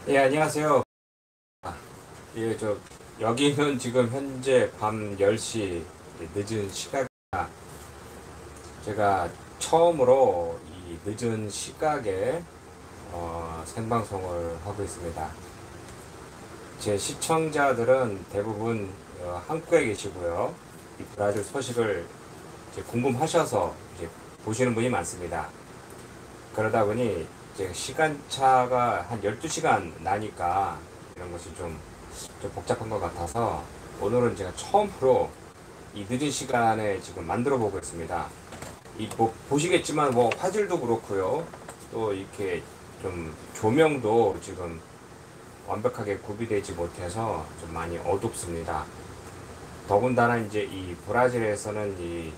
예, 안녕하세요. 예, 여기는 지금 현재 밤 10시 늦은 시각이라 제가 처음으로 이 늦은 시각에 생방송을 하고 있습니다. 제 시청자들은 대부분 한국에 계시고요. 이 브라질 소식을 이제 궁금하셔서 이제 보시는 분이 많습니다. 그러다 보니 이제 시간차가 한 12시간 나니까 이런 것이 좀 복잡한 것 같아서 오늘은 제가 처음으로 이 늦은 시간에 지금 만들어 보고 있습니다. 이 뭐 보시겠지만 뭐 화질도 그렇고요. 또 이렇게 좀 조명도 지금 완벽하게 구비되지 못해서 좀 많이 어둡습니다. 더군다나 이제 이 브라질에서는 이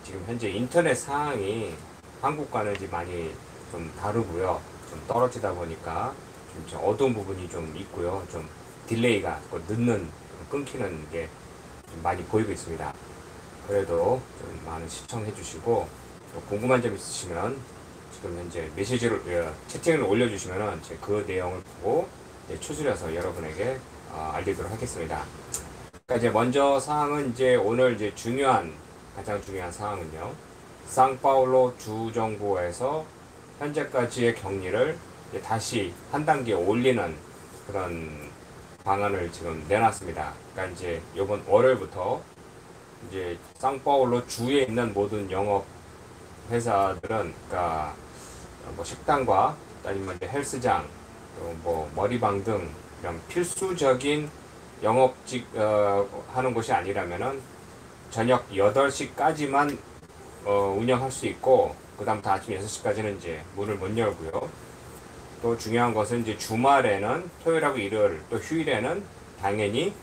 지금 현재 인터넷 상황이 한국과는 이제 많이 좀 다르고요. 좀 떨어지다 보니까 좀 어두운 부분이 좀 있고요. 좀 딜레이가 늦는 끊기는 게 좀 많이 보이고 있습니다. 그래도 좀 많은 시청해 주시고 궁금한 점 있으시면 지금 현재 메시지를 채팅을 올려주시면은 그 내용을 보고 추스려서 여러분에게 알리도록 하겠습니다. 그러니까 이제 먼저 사항은 이제 오늘 이제 가장 중요한 사항은요. 상파울로 주정부에서 현재까지의 격리를 이제 다시 한 단계 올리는 그런 방안을 지금 내놨습니다. 그러니까 이제 이번 월요일부터 이제 상파울로 주에 있는 모든 영업 회사들은 그러니까 뭐 식당과 아니면 이제 헬스장, 또 뭐 머리방 등 이런 필수적인 영업직 하는 곳이 아니라면은 저녁 8시까지만 운영할 수 있고 그다음부터 아침 6시까지는 이제 문을 못 열고요. 또 중요한 것은 이제 주말에는 토요일하고 일요일 또 휴일에는 당연히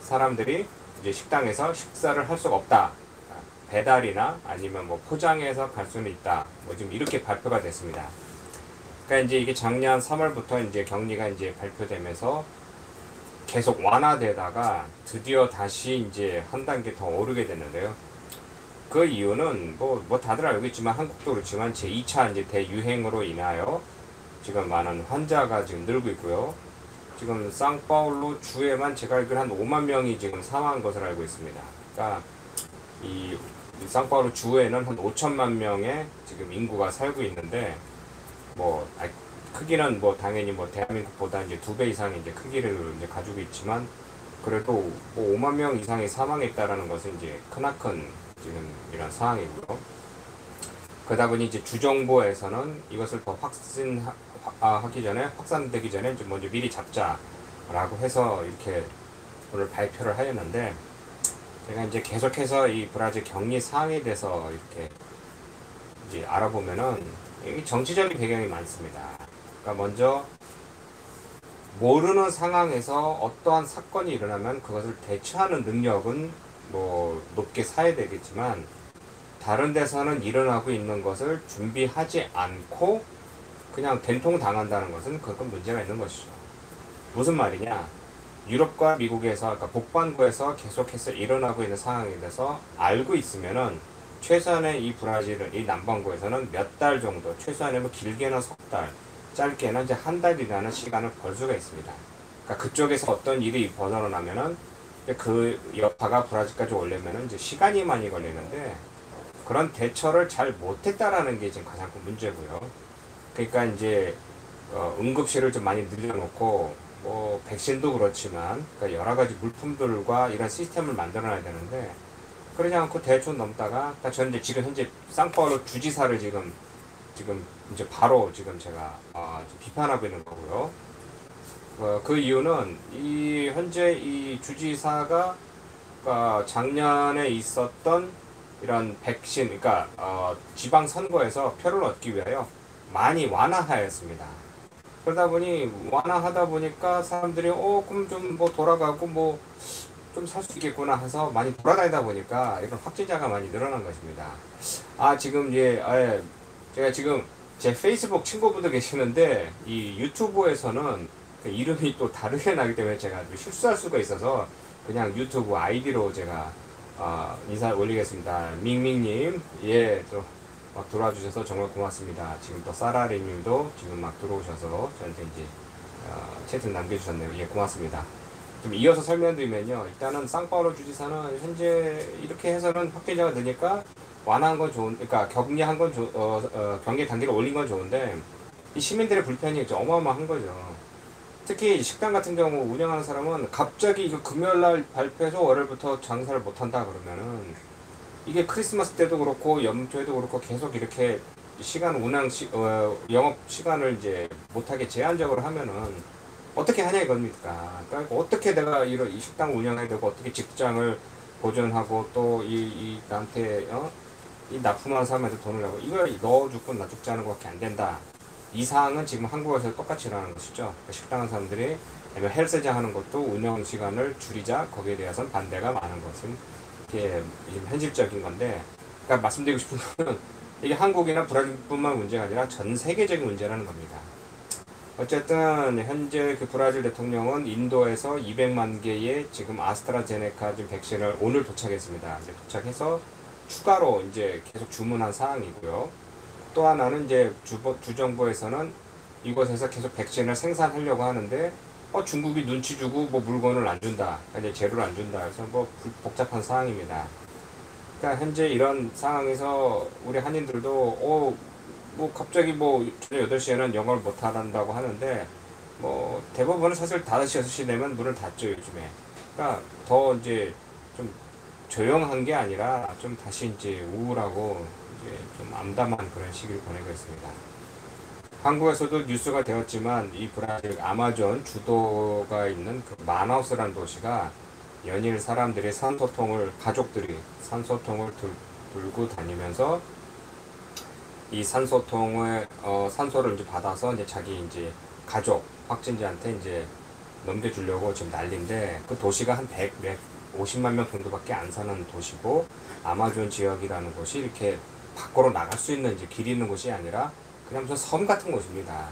사람들이 이제 식당에서 식사를 할 수가 없다. 배달이나 아니면 뭐 포장해서 갈 수는 있다. 뭐 지금 이렇게 발표가 됐습니다. 그러니까 이제 이게 작년 3월부터 이제 격리가 이제 발표되면서 계속 완화되다가 드디어 다시 이제 한 단계 더 오르게 됐는데요. 그 이유는 뭐 다들 알고 있지만 한국도 그렇지만 제2차 이제 대유행으로 인하여 지금 많은 환자가 지금 늘고 있고요. 지금 상파울루 주에만 제가 알기로 한 5만 명이 지금 사망한 것을 알고 있습니다. 그러니까 이 상파울루 주에는 한 5천만 명의 지금 인구가 살고 있는데 뭐 크기는 뭐 당연히 뭐 대한민국보다 이제 2배 이상의 이제 크기를 이제 가지고 있지만 그래도 뭐 5만 명 이상이 사망했다라는 것은 이제 크나큰 지금 이런 상황이고요. 그러다 보니 이제 주정부에서는 이것을 더 확산하기 전에 확산되기 전에 이제 먼저 미리 잡자라고 해서 이렇게 오늘 발표를 하였는데 제가 이제 계속해서 이 브라질 격리 사항에 대해서 이렇게 이제 알아보면은 이 정치적인 배경이 많습니다. 그러니까 먼저 모르는 상황에서 어떠한 사건이 일어나면 그것을 대처하는 능력은 뭐 높게 사야 되겠지만 다른 데서는 일어나고 있는 것을 준비하지 않고 그냥 된통 당한다는 것은 그건 문제가 있는 것이죠. 무슨 말이냐? 유럽과 미국에서 그러니까 북반구에서 계속해서 일어나고 있는 상황에 대해서 알고 있으면은 최소한의 이 브라질은 이 남반구에서는 몇 달 정도, 최소한의 뭐 길게는 석 달, 짧게는 이제 한 달이라는 시간을 벌 수가 있습니다. 그러니까 그쪽에서 어떤 일이 벗어나면은 그 여파가 브라질까지 오려면은 이제 시간이 많이 걸리는데 그런 대처를 잘 못했다라는 게 지금 가장 큰 문제고요. 그러니까 이제 응급실을 좀 많이 늘려놓고 뭐 백신도 그렇지만 그러니까 여러 가지 물품들과 이런 시스템을 만들어놔야 되는데 그러지 않고 대충 넘다가 그러니까 저는 이제 지금 현재 상파울루 주지사를 지금 이제 바로 지금 제가 비판하고 있는 거고요. 그 이유는 이 현재 이 주지사가 작년에 있었던 이런 백신, 그러니까 지방 선거에서 표를 얻기 위하여 많이 완화하였습니다. 그러다 보니 완화하다 보니까 사람들이 그럼 좀 뭐 돌아가고 뭐 좀 살 수 있겠구나 해서 많이 돌아다니다 보니까 이런 확진자가 많이 늘어난 것입니다. 지금 제가 지금 제 페이스북 친구분들 계시는데 이 유튜브에서는 그 이름이 또 다르게 나기 때문에 제가 실수할 수가 있어서 그냥 유튜브 아이디로 제가 인사 올리겠습니다. 밍밍님, 또 막 들어와 주셔서 정말 고맙습니다. 지금 또 사라리님도 지금 막 들어오셔서 저한테 이제 채팅 남겨주셨네요. 예, 고맙습니다. 좀 이어서 설명드리면요. 일단은 상파울로 주지사는 현재 이렇게 해서는 확진자가 느니까 완화한 건 그러니까 격리한 건 경계 단계를 올린 건 좋은데 이 시민들의 불편이 어마어마한 거죠. 특히 식당 같은 경우 운영하는 사람은 갑자기 이거 금요일 날 발표해서 월요일부터 장사를 못 한다 그러면은 이게 크리스마스 때도 그렇고 연초에도 그렇고 계속 이렇게 시간 영업 시간을 이제 못하게 제한적으로 하면은 어떻게 하냐 이겁니까? 그러니까 어떻게 내가 이 식당 운영해야 되고 어떻게 직장을 보존하고 또 나한테 이 납품하는 사람한테 돈을 내고 이걸 너 죽고 나 죽지 않은 것밖에 안 된다. 이 사항은 지금 한국에서 똑같이 일어나는 것이죠. 그러니까 식당 하는 사람들이 헬스장 하는 것도 운영 시간을 줄이자 거기에 대해서는 반대가 많은 것은 이게 현실적인 건데, 그러니까 말씀드리고 싶은 건 이게 한국이나 브라질뿐만 문제가 아니라 전 세계적인 문제라는 겁니다. 어쨌든 현재 그 브라질 대통령은 인도에서 200만 개의 지금 아스트라제네카 지금 백신을 오늘 도착했습니다. 이제 도착해서 추가로 이제 계속 주문한 사항이고요. 또 하나는 이제 주정부에서는 이곳에서 계속 백신을 생산하려고 하는데 중국이 눈치 주고 뭐 물건을 안 준다, 이제 재료를 안 준다. 그래서 뭐 복잡한 상황입니다. 그러니까 현재 이런 상황에서 우리 한인들도 뭐 갑자기 뭐 저녁 8시에는 영어를 못 한다고 하는데 뭐 대부분은 사실 5시, 6시 되면 문을 닫죠, 요즘에. 그러니까 더 이제 좀 조용한 게 아니라 좀 다시 이제 우울하고 이제 좀 암담한 그런 시기를 보내고 있습니다. 한국에서도 뉴스가 되었지만 이 브라질 아마존 주도가 있는 그 마나우스라는 도시가 연일 사람들이 가족들이 산소통을 들고 다니면서 이 산소통을 산소를 이제 받아서 이제 자기 이제 가족 확진자한테 이제 넘겨주려고 지금 난리인데, 그 도시가 한 150만 명 정도밖에 안 사는 도시고 아마존 지역이라는 곳이 이렇게 밖으로 나갈 수 있는 이제 길이 있는 곳이 아니라 그냥 무슨 섬 같은 곳입니다.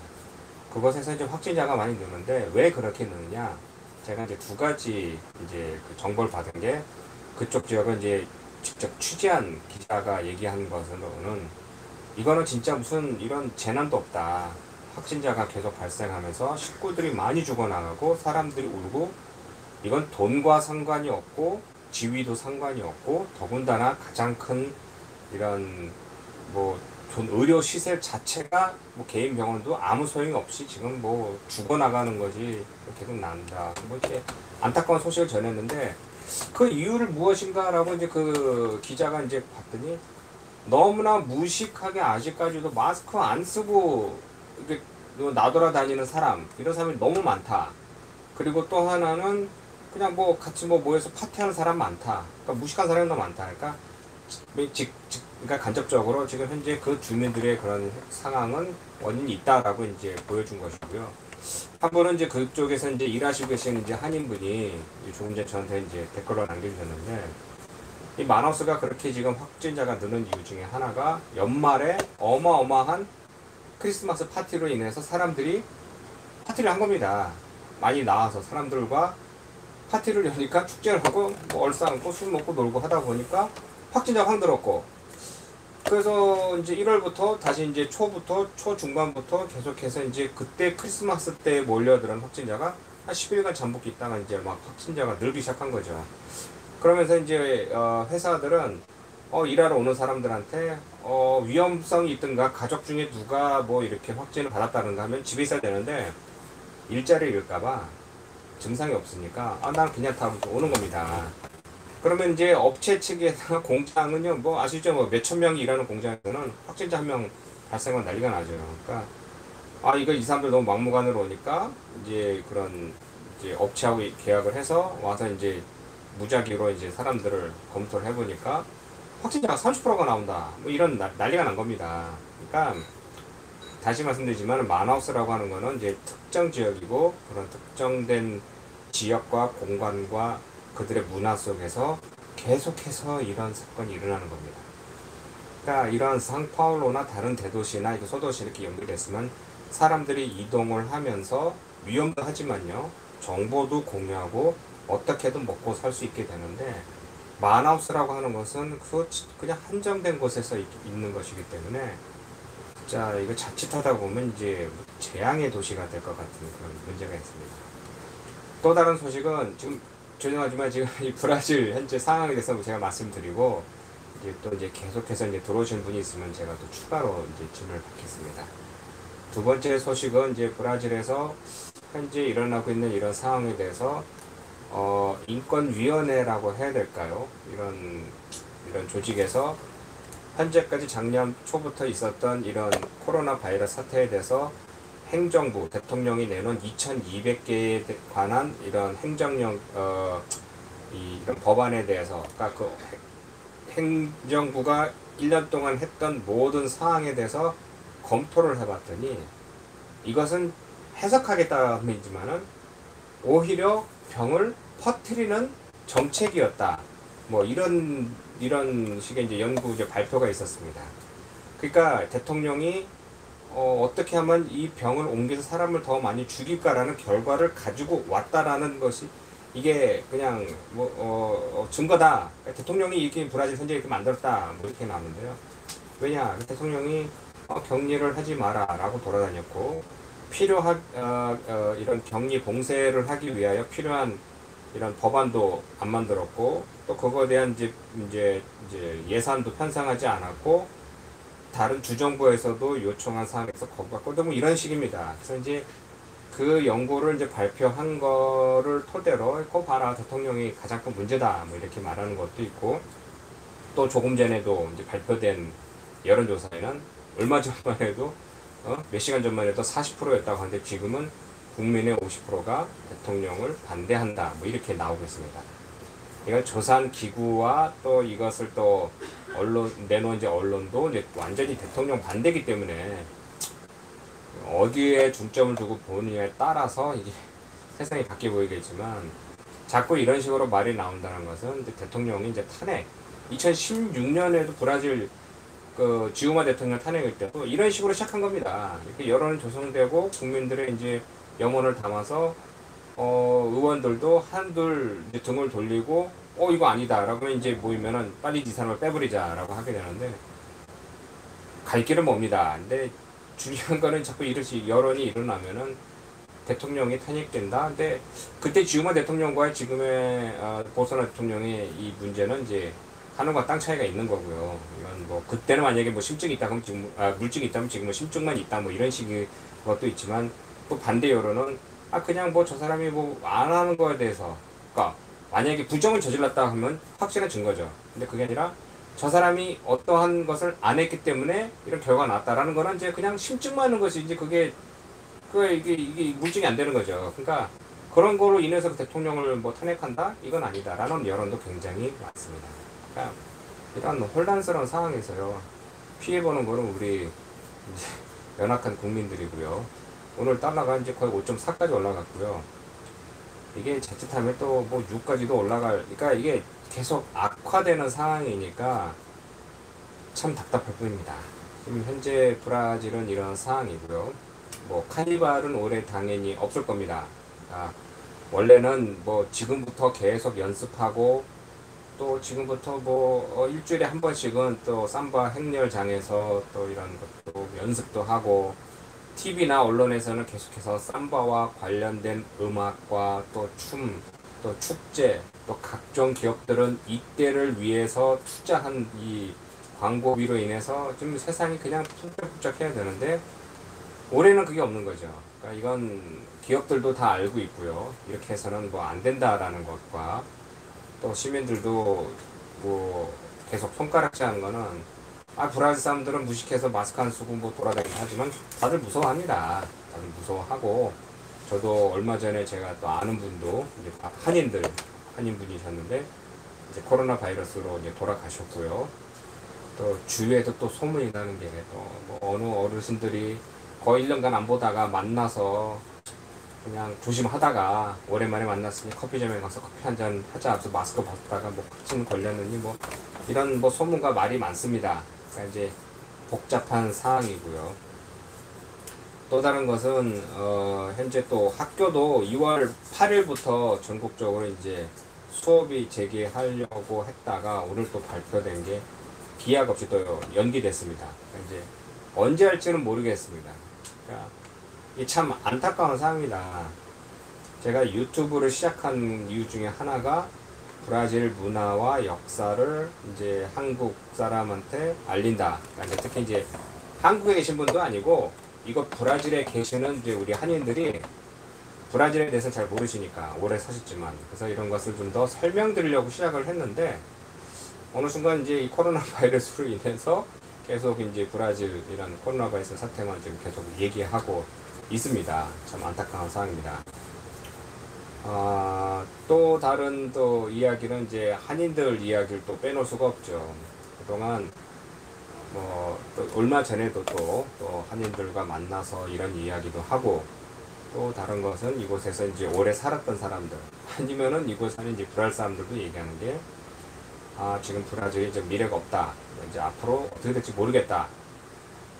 그곳에서 이제 확진자가 많이 느는데 왜 그렇게 느느냐? 제가 이제 두 가지 이제 그 정보를 받은 게, 그쪽 지역은 이제 직접 취재한 기자가 얘기한 것으로는 이거는 진짜 무슨 이런 재난도 없다. 확진자가 계속 발생하면서 식구들이 많이 죽어나가고 사람들이 울고, 이건 돈과 상관이 없고 지위도 상관이 없고 더군다나 가장 큰 이런 뭐 의료 시설 자체가 뭐 개인 병원도 아무 소용이 없이 지금 뭐 죽어나가는 거지 계속 난다. 뭐 이렇게 안타까운 소식을 전했는데, 그 이유를 무엇인가라고 이제 그 기자가 이제 봤더니 너무나 무식하게 아직까지도 마스크 안 쓰고 이렇게 나돌아다니는 사람, 이런 사람이 너무 많다. 그리고 또 하나는 그냥 뭐 같이 뭐 모여서 파티하는 사람 많다. 그러니까 무식한 사람이 너무 많다. 그러니까 그러니까 간접적으로 지금 현재 그 주민들의 그런 상황은 원인이 있다라고 이제 보여준 것이고요. 한 분은 이제 그쪽에서 이제 일하시고 계시는 이제 한인분이 조금 전에 저한테 이제 댓글로 남겨주셨는데, 이 마나우스가 그렇게 지금 확진자가 느는 이유 중에 하나가 연말에 어마어마한 크리스마스 파티로 인해서 사람들이 파티를 한 겁니다. 많이 나와서 사람들과 파티를 여니까 축제를 하고 뭐 얼싸안고 술 먹고 놀고 하다 보니까 확진자가 확 늘었고, 그래서 이제 1월부터 다시 이제 초중반부터 계속해서 이제 그때 크리스마스 때 몰려들은 확진자가 한 10일간 잠복기 있다가 이제 막 확진자가 늘기 시작한 거죠. 그러면서 이제 회사들은 일하러 오는 사람들한테 위험성이 있든가 가족 중에 누가 뭐 이렇게 확진을 받았다는가 하면 집에 있어야 되는데 일자리를 잃을까봐 증상이 없으니까 난 그냥 다 오는 겁니다. 그러면 이제 업체 측에서 공장은요, 뭐 아시죠? 뭐 몇천 명이 일하는 공장에서는 확진자 한 명 발생하면 난리가 나죠. 그러니까 이거 이 사람들 너무 막무가내로 오니까 이제 그런 이제 업체하고 계약을 해서 와서 이제 무작위로 이제 사람들을 검토를 해보니까 확진자가 30%가 나온다. 뭐 이런 난리가 난 겁니다. 그러니까 다시 말씀드리지만 마나우스라고 하는 거는 이제 특정 지역이고 그런 특정된 지역과 공간과 그들의 문화 속에서 계속해서 이런 사건이 일어나는 겁니다. 그러니까 이런 상파울로나 다른 대도시나 이거 소도시 이렇게 연결됐으면 사람들이 이동을 하면서 위험도 하지만요, 정보도 공유하고 어떻게든 먹고 살 수 있게 되는데, 마나우스라고 하는 것은 그냥 한정된 곳에서 있는 것이기 때문에 진짜 이거 자칫하다 보면 이제 재앙의 도시가 될 것 같은 그런 문제가 있습니다. 또 다른 소식은 지금 죄송하지만 지금 이 브라질 현재 상황에 대해서 제가 말씀드리고 이제 또 이제 계속해서 이제 들어오신 분이 있으면 제가 또 추가로 이제 질문을 받겠습니다. 두 번째 소식은 이제 브라질에서 현재 일어나고 있는 이런 상황에 대해서 인권위원회라고 해야 될까요? 이런 조직에서 현재까지 작년 초부터 있었던 이런 코로나 바이러스 사태에 대해서 행정부, 대통령이 내놓은 2200개에 관한 이런 행정령, 이런 법안에 대해서, 그러니까 그 행정부가 1년 동안 했던 모든 사항에 대해서 검토를 해봤더니 이것은 해석하겠다면이지만은 오히려 병을 퍼뜨리는 정책이었다. 뭐 이런 식의 이제 연구 발표가 있었습니다. 그러니까 대통령이 어떻게 하면 이 병을 옮겨서 사람을 더 많이 죽일까라는 결과를 가지고 왔다라는 것이 이게 그냥 뭐 증거다. 대통령이 이렇게 브라질 현재 이렇게 만들었다. 뭐 이렇게 나오는데요. 왜냐? 대통령이 격리를 하지 마라라고 돌아다녔고 필요한 이런 격리 봉쇄를 하기 위하여 필요한 이런 법안도 안 만들었고 또 그거에 대한 이제 예산도 편성하지 않았고 다른 주정부에서도 요청한 사항에서 거부받고 뭐 이런 식입니다. 그래서 이제 그 연구를 이제 발표한 거를 토대로 그거 봐라 대통령이 가장 큰 문제다 뭐 이렇게 말하는 것도 있고 또 조금 전에도 이제 발표된 여론조사에는 얼마 전만 해도 몇 시간 전만 해도 40%였다고 하는데 지금은 국민의 50%가 대통령을 반대한다 뭐 이렇게 나오고 있습니다. 이건 조사한 기구와 또 이것을 또 내놓은 이제 언론도 이제 완전히 대통령 반대이기 때문에 어디에 중점을 두고 보느냐에 따라서 이게 세상이 바뀌어 보이겠지만 자꾸 이런 식으로 말이 나온다는 것은 이제 대통령이 이제 탄핵 2016년에도 브라질 그 지우마 대통령 탄핵일 때도 이런 식으로 시작한 겁니다. 이렇게 여론이 조성되고 국민들의 이제 영혼을 담아서 의원들도 한둘 이제 등을 돌리고 이거 아니다 라고 이제 모이면은 빨리 이 사람을 빼버리자 라고 하게 되는데 갈 길은 멉니다. 근데 중요한 거는 자꾸 이렇게 여론이 일어나면은 대통령이 탄핵된다. 근데 그때 지우마 대통령과 지금의 보소나 대통령의 이 문제는 이제 하늘과 땅 차이가 있는 거고요. 이건 뭐 그때는 만약에 뭐 심증이 있다 그러면 지금 물증이 있다면 지금은 심증만 있다 뭐 이런 식의 것도 있지만 또 반대 여론은 그냥 뭐 저 사람이 뭐 안 하는 거에 대해서 그러니까 만약에 부정을 저질렀다 하면 확실한 증거죠. 근데 그게 아니라 저 사람이 어떠한 것을 안 했기 때문에 이런 결과가 나왔다라는 거는 이제 그냥 심증만 하는 것이지 이게 물증이 안 되는 거죠. 그러니까 그런 거로 인해서 그 대통령을 뭐 탄핵한다? 이건 아니다라는 여론도 굉장히 많습니다. 그러니까 이런 혼란스러운 상황에서요. 피해보는 거는 우리 이제 연약한 국민들이고요. 오늘 달러가 이제 거의 5.4까지 올라갔고요. 이게 자칫하면 또 뭐 6까지도 올라갈, 그러니까 이게 계속 악화되는 상황이니까 참 답답할 뿐입니다. 지금 현재 브라질은 이런 상황이고요. 뭐 카니발은 올해 당연히 없을 겁니다. 원래는 뭐 지금부터 계속 연습하고 또 지금부터 뭐 일주일에 한 번씩은 또 삼바 행렬장에서 또 이런 것도 연습도 하고 TV나 언론에서는 계속해서 삼바와 관련된 음악과 또 춤, 또 축제, 또 각종 기업들은 이때를 위해서 투자한 이 광고비로 인해서 좀 세상이 그냥 푹적푹적해야 되는데 올해는 그게 없는 거죠. 그러니까 이건 기업들도 다 알고 있고요. 이렇게 해서는 뭐 안 된다라는 것과 또 시민들도 뭐 계속 손가락질 하는 거는 브라질 사람들은 무식해서 마스크 안 쓰고 뭐 돌아다니긴 하지만 다들 무서워합니다. 다들 무서워하고 저도 얼마 전에 제가 또 아는 분도 이제 한인분이셨는데 이제 코로나 바이러스로 이제 돌아가셨고요. 또 주위에도 또 소문이 나는 게 또 뭐 어느 어르신들이 거의 1년간 안 보다가 만나서 그냥 조심하다가 오랜만에 만났으니 커피점에 가서 커피 한잔 하자 하면서 마스크 벗다가 뭐 확진 걸렸느니 뭐 이런 뭐 소문과 말이 많습니다. 그러니까 이제 복잡한 상황이고요. 또 다른 것은 현재 또 학교도 2월 8일부터 전국적으로 이제 수업이 재개하려고 했다가 오늘 또 발표된 게 기약 없이 또 연기됐습니다. 그러니까 이제 언제 할지는 모르겠습니다. 그러니까 이게 참 안타까운 상황입니다. 제가 유튜브를 시작한 이유 중에 하나가 브라질 문화와 역사를 이제 한국 사람한테 알린다. 그러니까 특히 이제 한국에 계신 분도 아니고 이거 브라질에 계시는 이제 우리 한인들이 브라질에 대해서 잘 모르시니까 오래 사셨지만 그래서 이런 것을 좀 더 설명드리려고 시작을 했는데 어느 순간 이제 이 코로나 바이러스로 인해서 계속 이제 브라질 이런 코로나 바이러스 사태만 지금 계속 얘기하고 있습니다. 참 안타까운 상황입니다. 또 다른 또 이야기는 이제 한인들 이야기를 또 빼놓을 수가 없죠. 그동안 또 얼마 전에도 또 한인들과 만나서 이런 이야기도 하고 또 다른 것은 이곳에서 이제 오래 살았던 사람들 아니면은 이곳 사는 이제 브라질 사람들도 얘기하는 게 지금 브라질이 이제 미래가 없다. 이제 앞으로 어떻게 될지 모르겠다.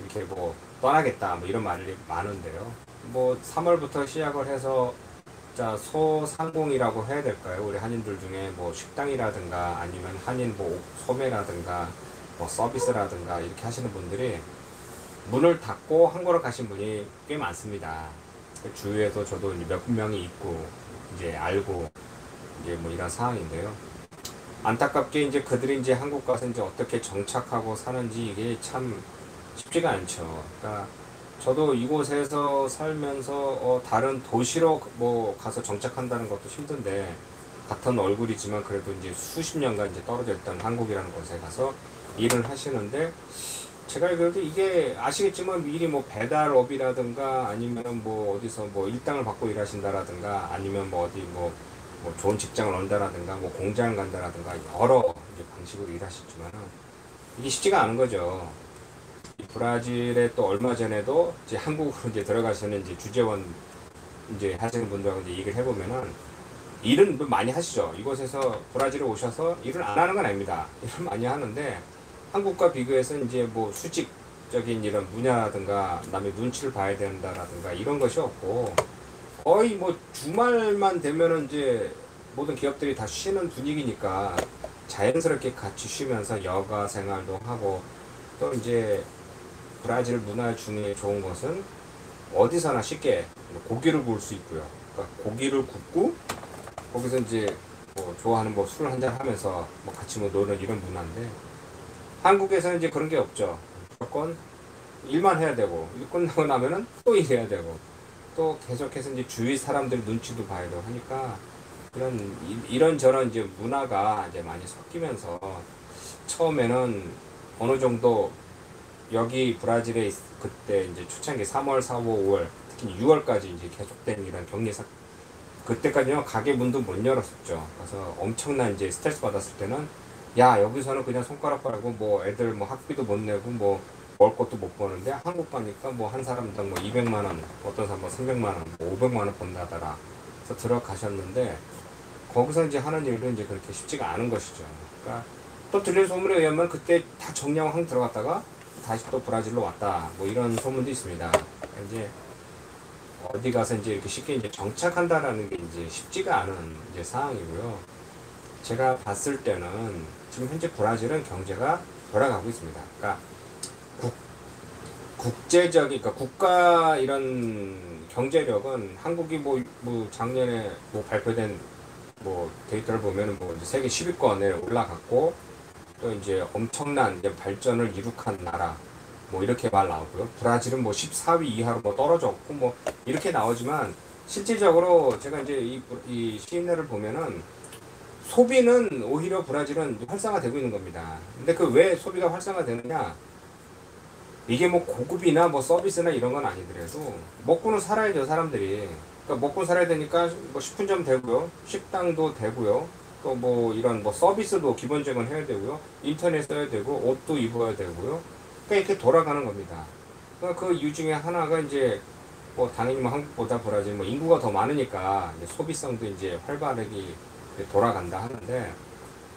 이렇게 뭐 떠나겠다. 뭐 이런 말이 많은데요. 뭐 3월부터 시작을 해서 자 소상공이라고 해야 될까요? 우리 한인들 중에 뭐 식당이라든가 아니면 한인 뭐 소매라든가 뭐 서비스라든가 이렇게 하시는 분들이 문을 닫고 한국으로 가신 분이 꽤 많습니다. 주위에도 저도 몇 명이 있고 이제 알고 이제 뭐 이런 상황인데요. 안타깝게 이제 그들이 이제 한국 가서 이제 어떻게 정착하고 사는지 이게 참 쉽지가 않죠. 그러니까 저도 이곳에서 살면서 다른 도시로 뭐 가서 정착한다는 것도 힘든데 같은 얼굴이지만 그래도 이제 수십 년간 이제 떨어져 있던 한국이라는 곳에 가서 일을 하시는데 제가 그래도 이게 아시겠지만 미리 뭐 배달업이라든가 아니면 뭐 어디서 뭐 일당을 받고 일하신다라든가 아니면 뭐 어디 뭐 좋은 직장을 얻는다라든가 뭐 공장을 간다라든가 여러 이제 방식으로 일하시지만은 이게 쉽지가 않은 거죠. 이 브라질에 또 얼마 전에도 이제 한국으로 이제 들어가시는 이제 주재원 이제 하시는 분들하고 이제 얘기를 해보면은 일은 많이 하시죠. 이곳에서 브라질에 오셔서 일을 안 하는 건 아닙니다. 일을 많이 하는데 한국과 비교해서 이제 뭐 수직적인 이런 분야라든가 남의 눈치를 봐야 된다라든가 이런 것이 없고 거의 뭐 주말만 되면은 이제 모든 기업들이 다 쉬는 분위기니까 자연스럽게 같이 쉬면서 여가 생활도 하고 또 이제 브라질 문화 중에 좋은 것은 어디서나 쉽게 고기를 구울 수 있고요. 그러니까 고기를 굽고 거기서 이제 뭐 좋아하는 뭐 술 한잔 하면서 뭐 같이 뭐 노는 이런 문화인데 한국에서는 이제 그런 게 없죠. 무조건 일만 해야 되고 일 끝나고 나면은 또 일해야 되고 또 계속해서 이제 주위 사람들 눈치도 봐야 되고 하니까 이런저런 이제 문화가 이제 많이 섞이면서 처음에는 어느 정도 여기 브라질에 그때 이제 초창기 3월, 4월, 5월 특히 6월까지 이제 계속된 이런 격리 그때까지는 가게 문도 못 열었었죠. 그래서 엄청난 이제 스트레스 받았을 때는 야 여기서는 그냥 손가락 빨고 뭐 애들 뭐 학비도 못 내고 뭐 먹을 것도 못 버는데 한국 가니까 뭐 한 사람당 뭐 200만 원 어떤 사람 뭐 300만 원 뭐 500만 원 번다더라. 그래서 들어가셨는데 거기서 이제 하는 일도 이제 그렇게 쉽지가 않은 것이죠. 그러니까 또 들린 소문에 의하면 그때 다 정리하고 항 들어갔다가 다시 또 브라질로 왔다. 뭐 이런 소문도 있습니다. 이제 어디 가서 이제 이렇게 쉽게 이제 정착한다라는 게 이제 쉽지가 않은 이제 상황이고요. 제가 봤을 때는 지금 현재 브라질은 경제가 돌아가고 있습니다. 그러니까 국제적인, 그러니까 국가 이런 경제력은 한국이 뭐 작년에 뭐 발표된 뭐 데이터를 보면은 뭐 이제 세계 10위권에 올라갔고 또 이제 엄청난 이제 발전을 이룩한 나라 뭐 이렇게 말 나오고요. 브라질은 뭐 14위 이하로 뭐 떨어졌고 뭐 이렇게 나오지만 실질적으로 제가 이제 이 시인회를 보면은 소비는 오히려 브라질은 활성화되고 있는 겁니다. 근데 그 왜 소비가 활성화되느냐? 이게 뭐 고급이나 뭐 서비스나 이런 건 아니더라도 먹고는 살아야죠, 사람들이. 그러니까 먹고 살아야 되니까 뭐 식품점 되고요, 식당도 되고요, 또 뭐 이런 뭐 서비스도 기본적인 해야 되고요, 인터넷 써야 되고, 옷도 입어야 되고요. 그러니까 이렇게 돌아가는 겁니다. 그러니까 그 이유 중에 하나가 이제 뭐 당연히 뭐 한국보다 브라질 뭐 인구가 더 많으니까 이제 소비성도 이제 활발하게 돌아간다 하는데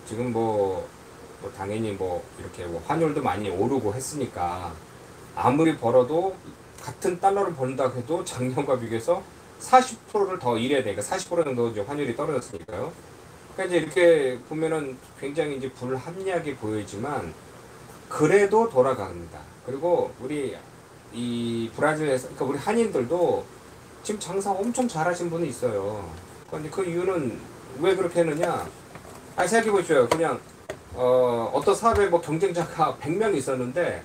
지금 뭐 당연히 뭐 이렇게 뭐 환율도 많이 오르고 했으니까 아무리 벌어도 같은 달러를 번다 해도 작년과 비교해서 40%를 더 일해야 되니까 40% 정도 이제 환율이 떨어졌으니까요. 그러니까 이제 이렇게 보면은 굉장히 이제 불합리하게 보이지만 그래도 돌아갑니다. 그리고 우리 이 브라질에서 그러니까 우리 한인들도 지금 장사 엄청 잘하신 분이 있어요. 근데 그 이유는 왜 그렇게 했느냐? 아니, 생각해보십시오. 그냥 어떤 사업에 뭐 경쟁자가 100명 있었는데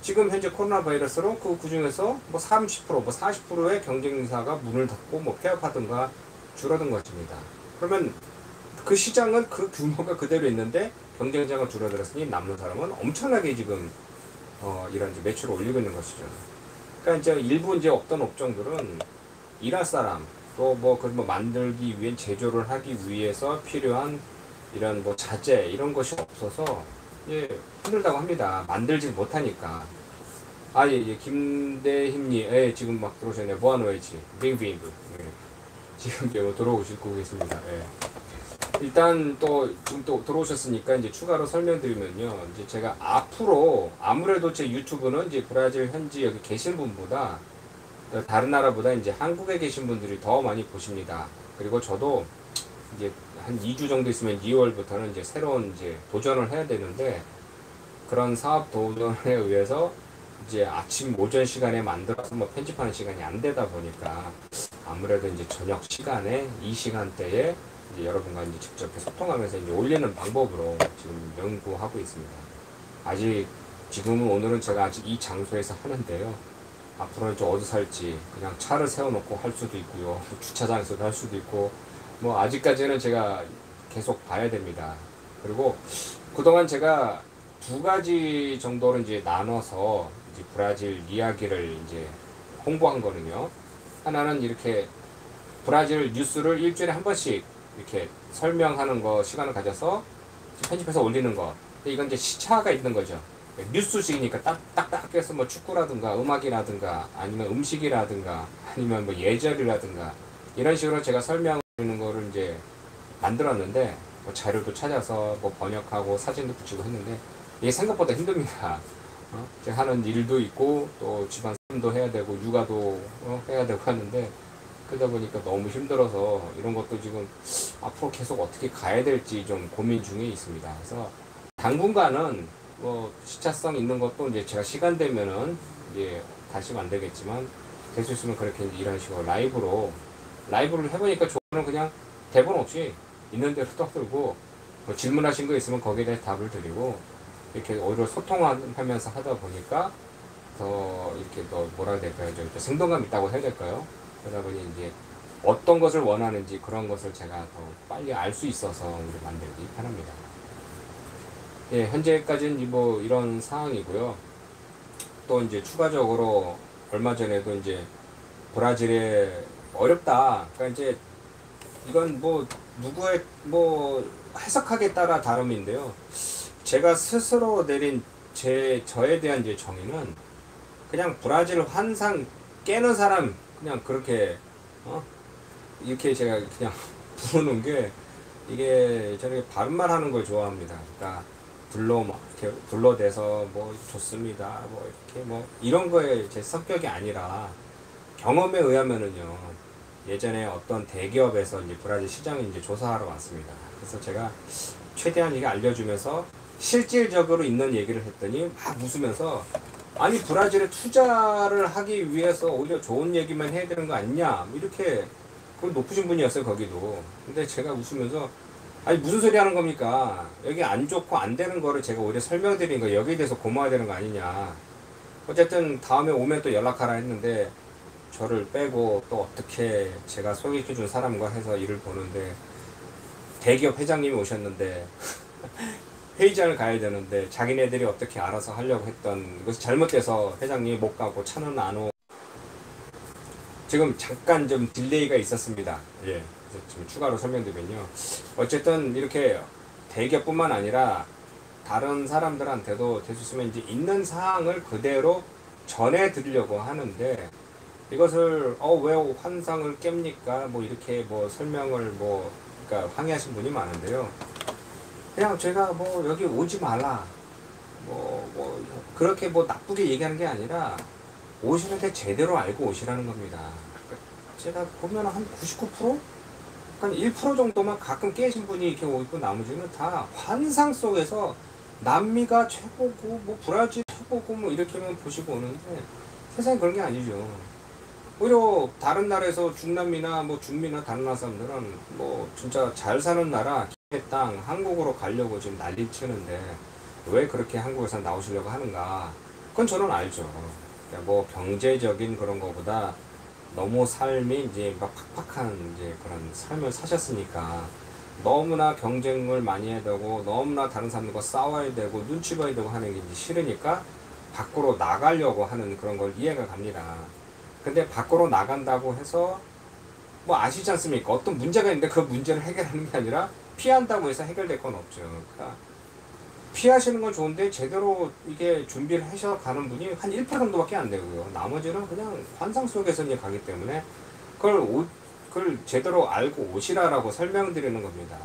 지금 현재 코로나 바이러스로 그 중에서 뭐 30%, 뭐 40%의 경쟁사가 문을 닫고 뭐 폐업하든가 줄어든 것입니다. 그러면 그 시장은 그 규모가 그대로 있는데 경쟁자가 줄어들었으니 남는 사람은 엄청나게 지금 이런 이제 매출을 올리고 있는 것이죠. 그러니까 이제 일부 이제 어떤 업종들은 일할 사람 또 뭐 그 뭐 만들기 위해 제조를 하기 위해서 필요한 이런 뭐 자재 이런 것이 없어서 예 힘들다고 합니다. 만들지 못하니까. 아, 예, 예, 김대힘님, 예, 지금 막 들어오셨네요. 뭐하노이지, 빙빙, 예. 지금 뭐 들어오시고 계십니다. 예. 일단 또 지금 또 들어오셨으니까 이제 추가로 설명드리면요. 이제 제가 앞으로 아무래도 제 유튜브는 이제 브라질 현지 여기 계신 분보다 다른 나라보다 이제 한국에 계신 분들이 더 많이 보십니다. 그리고 저도 이제 한 2주 정도 있으면 2월부터는 이제 새로운 이제 도전을 해야 되는데 그런 사업 도전에 의해서 이제 아침 오전 시간에 만들어서 뭐 편집하는 시간이 안 되다 보니까 아무래도 이제 저녁 시간에 이 시간대에 이제 여러분과 이제 직접 소통하면서 이제 올리는 방법으로 지금 연구하고 있습니다. 아직 지금은 오늘은 제가 아직 이 장소에서 하는데요. 앞으로는 이제 어디 살지 그냥 차를 세워놓고 할 수도 있고요. 주차장에서도 할 수도 있고 뭐 아직까지는 제가 계속 봐야 됩니다. 그리고 그동안 제가 두 가지 정도로 이제 나눠서 이제 브라질 이야기를 이제 홍보한 거는요. 하나는 이렇게 브라질 뉴스를 일주일에 한 번씩 이렇게 설명하는 거 시간을 가져서 편집해서 올리는 거. 근데 이건 이제 시차가 있는 거죠. 뉴스식이니까 딱딱딱 해서 뭐 축구라든가 음악이라든가 아니면 음식이라든가 아니면 뭐 예절이라든가 이런 식으로 제가 설명하는 거를 이제 만들었는데 뭐 자료도 찾아서 뭐 번역하고 사진도 붙이고 했는데 이게 생각보다 힘듭니다. 제가 하는 일도 있고 또 집안 살림도 해야 되고 육아도 해야 되고 하는데 그러다 보니까 너무 힘들어서 이런 것도 지금 앞으로 계속 어떻게 가야 될지 좀 고민 중에 있습니다. 그래서 당분간은 뭐 시차성 있는 것도 이제 제가 시간 되면은 이제 다시 만들겠지만 될 수 있으면 그렇게 이제 이런 식으로 라이브를 해보니까 저는 그냥 대본 없이 있는 대로 떠들고 뭐 질문하신 거 있으면 거기에 대해 답을 드리고 이렇게 오히려 소통하면서 하다 보니까 더 이렇게 더 뭐라 해야 될까요? 좀 생동감 있다고 해야 될까요? 그러다 보니 이제 어떤 것을 원하는지 그런 것을 제가 더 빨리 알 수 있어서 우리 만들기 편합니다. 예, 현재까지는 뭐 이런 상황이고요. 또 이제 추가적으로 얼마 전에도 이제 브라질에 어렵다. 그러니까 이제 이건 뭐 누구의 뭐 해석하기에 따라 다름인데요. 제가 스스로 내린 저에 대한 이제 정의는 그냥 브라질 환상 깨는 사람 그냥 그렇게 이렇게 제가 그냥 부르는 게 이게 저는 바른말 하는 걸 좋아합니다. 그러니까 이렇게 둘러대서 뭐 좋습니다. 뭐 이렇게 뭐 이런 거에 제 성격이 아니라 경험에 의하면은요. 예전에 어떤 대기업에서 이제 브라질 시장에 이제 조사하러 왔습니다. 그래서 제가 최대한 이게 알려주면서 실질적으로 있는 얘기를 했더니 막 웃으면서 아니 브라질에 투자를 하기 위해서 오히려 좋은 얘기만 해야 되는 거 아니냐 이렇게 그 높으신 분이었어요 거기도. 근데 제가 웃으면서 아니 무슨 소리 하는 겁니까? 여기 안 좋고 안 되는 거를 제가 오히려 설명드린 거 여기에 대해서 고마워야 되는 거 아니냐. 어쨌든 다음에 오면 또 연락하라 했는데 저를 빼고 또 어떻게 제가 소개해준 사람과 해서 일을 보는데 대기업 회장님이 오셨는데 회의장을 가야 되는데 자기네들이 어떻게 알아서 하려고 했던 것이 잘못돼서 회장님이 못 가고 차는 안 오고 지금 잠깐 좀 딜레이가 있었습니다. 예. 그래서 지금 추가로 설명드리면요. 어쨌든 이렇게 대기업뿐만 아니라 다른 사람들한테도 될 수 있으면 이제 있는 사항을 그대로 전해드리려고 하는데 이것을 왜 환상을 깹니까? 뭐 이렇게 뭐 설명을 뭐 그러니까 항의하신 분이 많은데요. 그냥 제가 뭐 여기 오지 말라 뭐 그렇게 뭐 나쁘게 얘기하는 게 아니라 오시는데 제대로 알고 오시라는 겁니다. 그러니까 제가 보면 한 99%? 한 1% 정도만 가끔 깨신 분이 이렇게 오고 나머지는 다 환상 속에서 남미가 최고고 뭐 브라질 최고고 뭐 이렇게만 보시고 오는데 세상에 그런 게 아니죠. 오히려 다른 나라에서 중남미나 뭐 중미나 다른 나라 사람들은 뭐 진짜 잘 사는 나라 기회 땅 한국으로 가려고 지금 난리 치는데 왜 그렇게 한국에서 나오시려고 하는가? 그건 저는 알죠. 그러니까 뭐 경제적인 그런 거보다 너무 삶이 이제 막 팍팍한 이제 그런 삶을 사셨으니까 너무나 경쟁을 많이 해야 되고 너무나 다른 사람들과 싸워야 되고 눈치 봐야 되고 하는 게 이제 싫으니까 밖으로 나가려고 하는 그런 걸 이해가 갑니다. 근데 밖으로 나간다고 해서 뭐 아시지 않습니까? 어떤 문제가 있는데 그 문제를 해결하는 게 아니라 피한다고 해서 해결될 건 없죠. 그러니까 피하시는 건 좋은데 제대로 이게 준비를 하셔 가는 분이 한 1% 정도밖에 안 되고요. 나머지는 그냥 환상 속에서 이제 가기 때문에 그걸 제대로 알고 오시라라고 설명드리는 겁니다.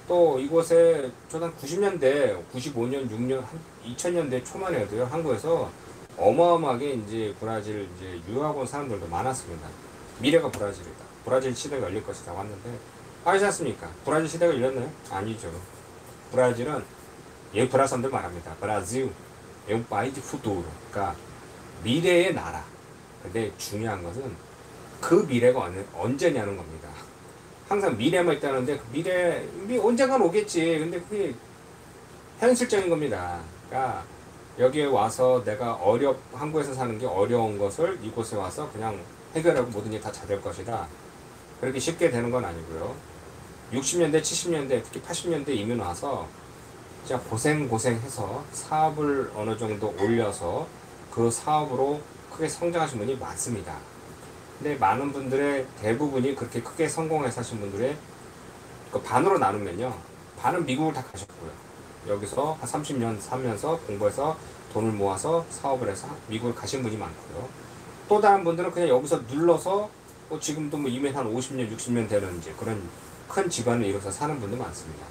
또 이곳에 저는 90년대, 95년, 6년, 2000년대 초만 해도요, 한국에서 어마어마하게 이제 브라질 이제 유학 온 사람들도 많았습니다. 미래가 브라질이다. 브라질 시대가 열릴 것이다 왔는데, 아시지 않습니까? 브라질 시대가 열렸나요? 아니죠. 브라질은, 여기 브라질 사람들 말합니다. 브라질, é um país de futuro. 그러니까 미래의 나라. 근데 중요한 것은 그 미래가 언제냐는 겁니다. 항상 미래만 있다는데 그 미래 언젠간 오겠지. 근데 그게 현실적인 겁니다. 그러니까 여기에 와서 내가 한국에서 사는 게 어려운 것을 이곳에 와서 그냥 해결하고 모든 게 다 잘 될 것이다. 그렇게 쉽게 되는 건 아니고요. 60년대, 70년대, 특히 80년대 이민 와서 진짜 고생해서 사업을 어느 정도 올려서 그 사업으로 크게 성장하신 분이 많습니다. 근데 많은 분들의 대부분이 그렇게 크게 성공해서 하신 분들의 그 반으로 나누면요. 반은 미국을 다 가셨고요. 여기서 한 30년 살면서 공부해서 돈을 모아서 사업을 해서 미국을 가신 분이 많고요. 또 다른 분들은 그냥 여기서 눌러서 지금도 뭐 이미 한 50년, 60년 되는 이제 그런 큰 집안을 이뤄서 사는 분도 많습니다.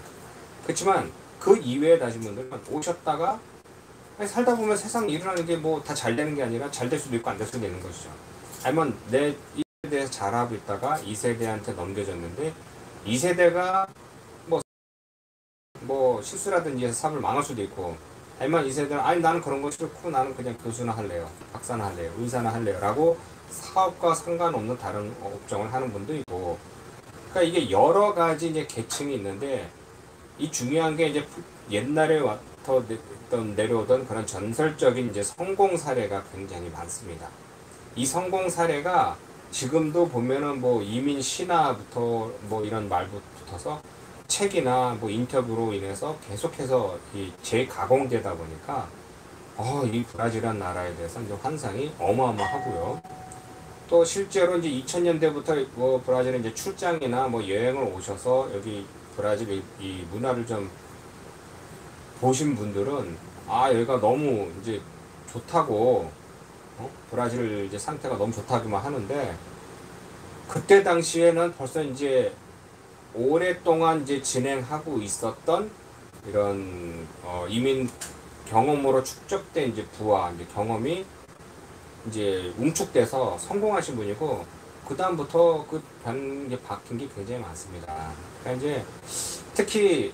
그렇지만 그 이외에 다신 분들은 오셨다가 살다 보면 세상 일어나는 게 뭐 다 잘 되는 게 아니라 잘 될 수도 있고 안 될 수도 있는 것이죠. 아니면 이 세대에서 잘하고 있다가 이 세대한테 넘겨졌는데 이 세대가 뭐 실수라든지 해서 사업을 망할 수도 있고 아니면 이 세대는 아니 나는 그런 거 싫고 나는 그냥 교수나 할래요. 박사나 할래요. 의사나 할래요. 라고 사업과 상관없는 다른 업종을 하는 분도 있고 그러니까 이게 여러 가지 이제 계층이 있는데 이 중요한 게 이제 옛날에 내려오던 그런 전설적인 이제 성공 사례가 굉장히 많습니다. 이 성공 사례가 지금도 보면은 뭐 이민 신화부터 뭐 이런 말부터 붙어서 책이나 뭐 인터뷰로 인해서 계속해서 이 재가공되다 보니까 이 브라질이라는 나라에 대해서 이제 환상이 어마어마하고요. 또 실제로 이제 2000년대부터 뭐 브라질에 이제 출장이나 뭐 여행을 오셔서 여기 브라질 이 문화를 좀 보신 분들은 여기가 너무 이제 좋다고 브라질 이제 상태가 너무 좋다고만 하는데 그때 당시에는 벌써 이제 오랫동안 이제 진행하고 있었던 이런 이민 경험으로 축적된 이제 부와 이제 경험이 이제 웅축돼서 성공하신 분이고 그 다음부터 그 변이 바뀐 게 굉장히 많습니다. 그러니까 이제 특히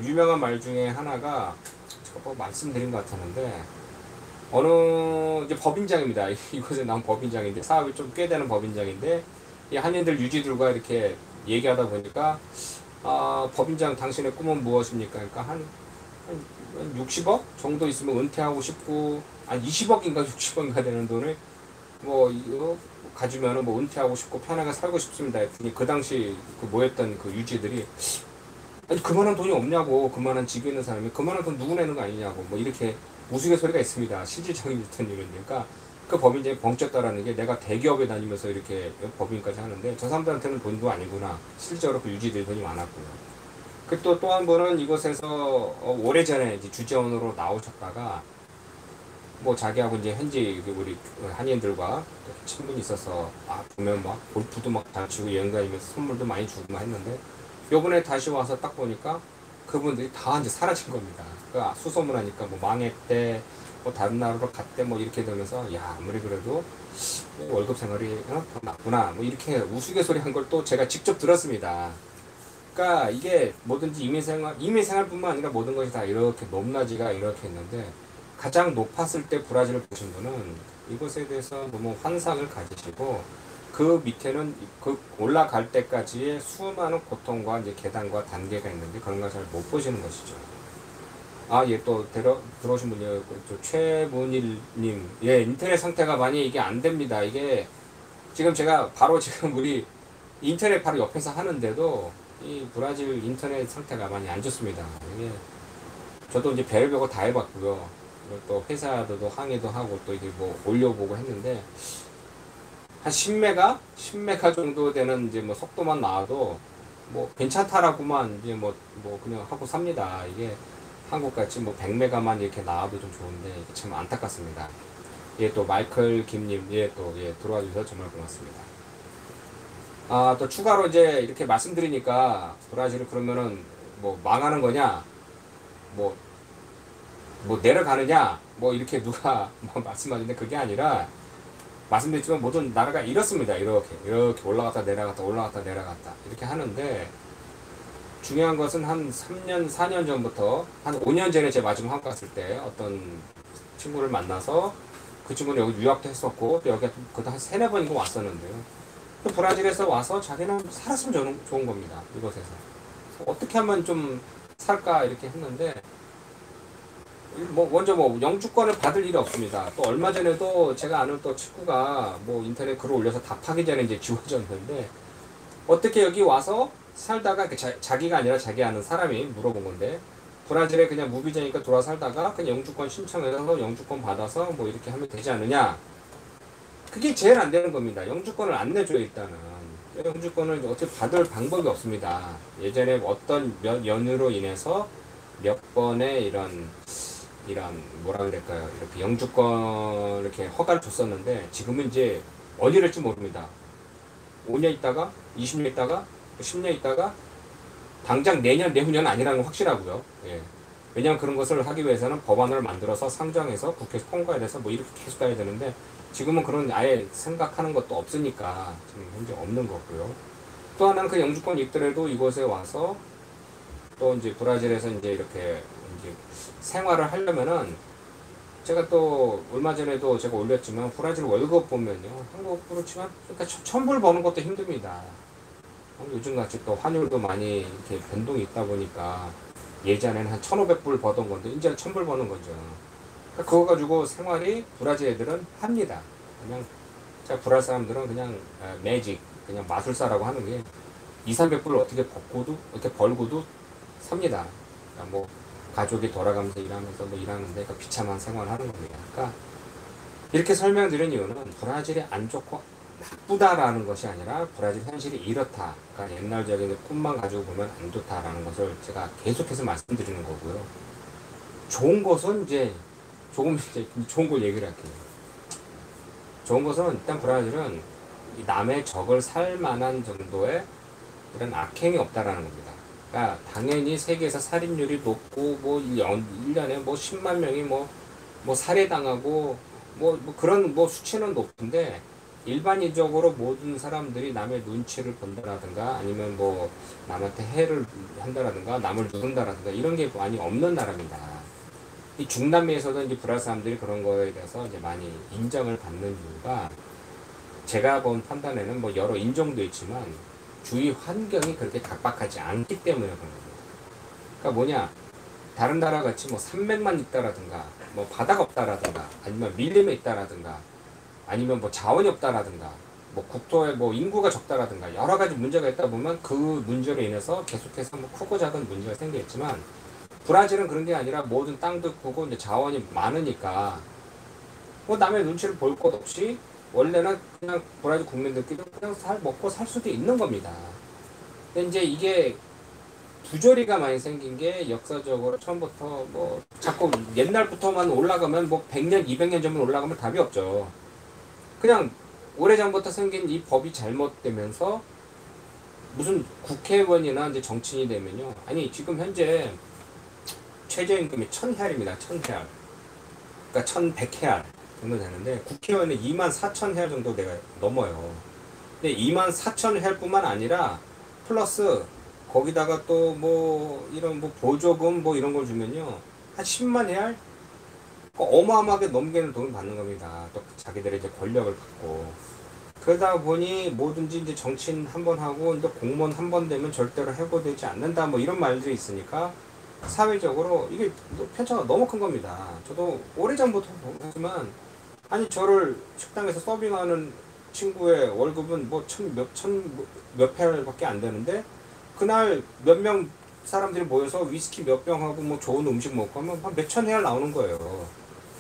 유명한 말 중에 하나가 제가 뭐 말씀드린 것 같았는데 어느 이제 법인장입니다. 이곳에 나온 법인장인데 사업이 좀 꽤 되는 법인장인데 이 한인들 유지들과 이렇게 얘기하다 보니까 법인장 당신의 꿈은 무엇입니까? 그러니까 한 60억 정도 있으면 은퇴하고 싶고 20억인가 60억인가 되는 돈을 뭐 이거 가지면은 뭐 은퇴하고 싶고 편하게 살고 싶습니다. 그 당시 그 모였던 그 유지들이 아니 그만한 돈이 없냐고 그만한 집이 있는 사람이 그만한 돈 누구 내는 거 아니냐고 뭐 이렇게 우스갯소리가 있습니다. 실질적인 일이니까 그 법인장이 벙쪘다라는 게 내가 대기업에 다니면서 이렇게 법인까지 하는데 저 사람들한테는 돈도 아니구나. 실제로 그 유지들이 돈이 많았고요. 그 또 한 분은 이곳에서 오래전에 이제 주재원으로 나오셨다가 뭐 자기하고 이제 현지 우리 한인들과 친분이 있어서 보면 막 골프도 막 잘 치고 여행 다니면서 선물도 많이 주고 막 했는데 요번에 다시 와서 딱 보니까 그분들이 다 이제 사라진 겁니다. 그러니까 수소문하니까 뭐 망했대, 뭐 다른 나라로 갔대, 뭐 이렇게 되면서 야 아무리 그래도 월급 생활이 더 낫구나, 뭐 이렇게 우스갯소리 한 걸 또 제가 직접 들었습니다. 그러니까 이게 뭐든지 이민생활뿐만 아니라 모든 것이 다 이렇게 높낮이가 이렇게 있는데 가장 높았을 때 브라질을 보신 분은 이것에 대해서 너무 환상을 가지시고 그 밑에는 그 올라갈 때까지의 수많은 고통과 이제 계단과 단계가 있는데 그런 걸 잘 못 보시는 것이죠. 아, 예, 또 들어오신 분이요. 최문일님. 예, 인터넷 상태가 많이 이게 안 됩니다. 이게 지금 제가 바로 지금 우리 인터넷 바로 옆에서 하는데도 이 브라질 인터넷 상태가 많이 안 좋습니다. 이게 저도 이제 별의별 거 다 해봤고요. 또 회사들도 항의도 하고 또 이게 뭐 올려보고 했는데 한 10메가 정도 되는 이제 뭐 속도만 나와도 뭐 괜찮다라고만 이제 뭐 그냥 하고 삽니다. 이게 한국같이 뭐 100메가만 이렇게 나와도 좀 좋은데 이게 참 안타깝습니다. 예, 또 마이클 김님, 예, 또 예, 들어와 주셔서 정말 고맙습니다. 아, 또 추가로 이제 이렇게 말씀드리니까 브라질은 그러면은 뭐 망하는 거냐, 뭐, 뭐 내려가느냐, 뭐 이렇게 누가 뭐 말씀하는데 그게 아니라 말씀드렸지만 모든 나라가 이렇습니다. 이렇게 올라갔다 내려갔다 올라갔다 내려갔다 이렇게 하는데 중요한 것은 한 3년, 4년 전부터 한 5년 전에 제 마지막 한국 갔을 때 어떤 친구를 만나서 그 친구는 여기 유학도 했었고 또 여기 그것도 한 3, 4번인가 왔었는데요. 또 브라질에서 와서 자기는 살았으면 좋은 겁니다. 이곳에서. 어떻게 하면 좀 살까 이렇게 했는데 뭐 먼저 뭐 영주권을 받을 일이 없습니다. 또 얼마 전에도 제가 아는 또 친구가 뭐 인터넷 글을 올려서 답하기 전에 이제 지워졌는데 어떻게 여기 와서 살다가 자기가 아니라 자기 아는 사람이 물어본 건데 브라질에 그냥 무비자니까 돌아 살다가 그냥 영주권 신청해서 영주권 받아서 뭐 이렇게 하면 되지 않느냐. 그게 제일 안 되는 겁니다. 영주권을 안 내줘요 일단은. 영주권을 어떻게 받을 방법이 없습니다. 예전에 어떤 몇 연유로 인해서 몇 번의 이런 뭐라 그럴까요? 이렇게 영주권 이렇게 허가를 줬었는데 지금은 이제 어디 될지 모릅니다. 5년 있다가 20년 있다가 10년 있다가 당장 내년 내후년 아니라는 건 확실하고요. 예. 왜냐하면 그런 것을 하기 위해서는 법안을 만들어서 상정해서 국회에서 통과해야 돼서 뭐 이렇게 계속 가야 되는데 지금은 그런 아예 생각하는 것도 없으니까 지금 현재 없는 거고요. 또 하나는 그 영주권이 있더라도 이곳에 와서 또 이제 브라질에서 이제 이렇게 이제 생활을 하려면은 제가 또 얼마 전에도 제가 올렸지만 브라질 월급 보면요 한국으로 치면 그러니까 1,000불 버는 것도 힘듭니다. 요즘같이 또 환율도 많이 이렇게 변동이 있다 보니까 예전에는 한 1,500불 버던 건데 이제는 1,000불 버는 거죠. 그러니까 그거 가지고 생활이 브라질 애들은 합니다. 그냥 제가 브라질 사람들은 그냥 매직 그냥 마술사라고 하는 게 2, 300불을 어떻게 벌고도 삽니다. 그러니까 뭐 가족이 돌아가면서 일하면서 뭐 일하는데 그러니까 비참한 생활을 하는 겁니다. 그러니까 이렇게 설명드린 이유는 브라질이 안 좋고 나쁘다라는 것이 아니라 브라질 현실이 이렇다. 그러니까 옛날적인 꿈만 가지고 보면 안 좋다라는 것을 제가 계속해서 말씀드리는 거고요. 좋은 것은 이제 조금 이제 좋은 걸 얘기를 할게요. 좋은 것은 일단 브라질은 남의 적을 살 만한 정도의 그런 악행이 없다라는 겁니다. 그러니까 당연히 세계에서 살인율이 높고 뭐 1년에 뭐 10만 명이 뭐 살해당하고 뭐 그런 뭐 수치는 높은데 일반적으로 모든 사람들이 남의 눈치를 본다라든가 아니면 뭐 남한테 해를 한다라든가 남을 누른다라든가 이런 게 많이 없는 나라입니다. 이 중남미에서도 이제 브라질 사람들이 그런 거에 대해서 이제 많이 인정을 받는 이유가 제가 본 판단에는 뭐 여러 인종도 있지만 주위 환경이 그렇게 각박하지 않기 때문에 그런 겁니다. 그러니까 뭐냐 다른 나라 같이 뭐 산맥만 있다라든가 뭐 바다가 없다라든가 아니면 밀림에 있다라든가 아니면 뭐 자원이 없다라든가 뭐 국토에 뭐 인구가 적다라든가 여러 가지 문제가 있다 보면 그 문제로 인해서 계속해서 뭐 크고 작은 문제가 생기겠지만 브라질은 그런 게 아니라 모든 땅도 크고 이제 자원이 많으니까 뭐 남의 눈치를 볼 것 없이 원래는 그냥 브라질 국민들끼리 그냥 먹고 살 수도 있는 겁니다. 근데 이제 이게 부조리가 많이 생긴 게 역사적으로 처음부터 뭐 자꾸 옛날부터만 올라가면 뭐 100년, 200년 전만 올라가면 답이 없죠. 그냥 오래전부터 생긴 이 법이 잘못되면서 무슨 국회의원이나 이제 정치인이 되면요. 아니 지금 현재 최저임금이 1,000헤알입니다. 1,000헤알. 그러니까 1,100헤알 정도 되는데 국회의원은 24,000헤알 정도 내가 넘어요. 근데 24,000헤알 뿐만 아니라 플러스 거기다가 또 뭐 이런 뭐 보조금 뭐 이런 걸 주면요. 한 10만 헤알? 어마어마하게 넘기는 돈을 받는 겁니다. 또 자기들의 이제 권력을 갖고. 그러다 보니 뭐든지 이제 정치인 한 번 하고 이제 공무원 한 번 되면 절대로 해고되지 않는다 뭐 이런 말들이 있으니까 사회적으로 이게 편차가 너무 큰 겁니다. 저도 오래전부터 보지만 아니 저를 식당에서 서빙하는 친구의 월급은 뭐 몇 회밖에 안 되는데 그날 몇 명 사람들이 모여서 위스키 몇 병하고 뭐 좋은 음식 먹고 하면 한 몇천 회를 나오는 거예요.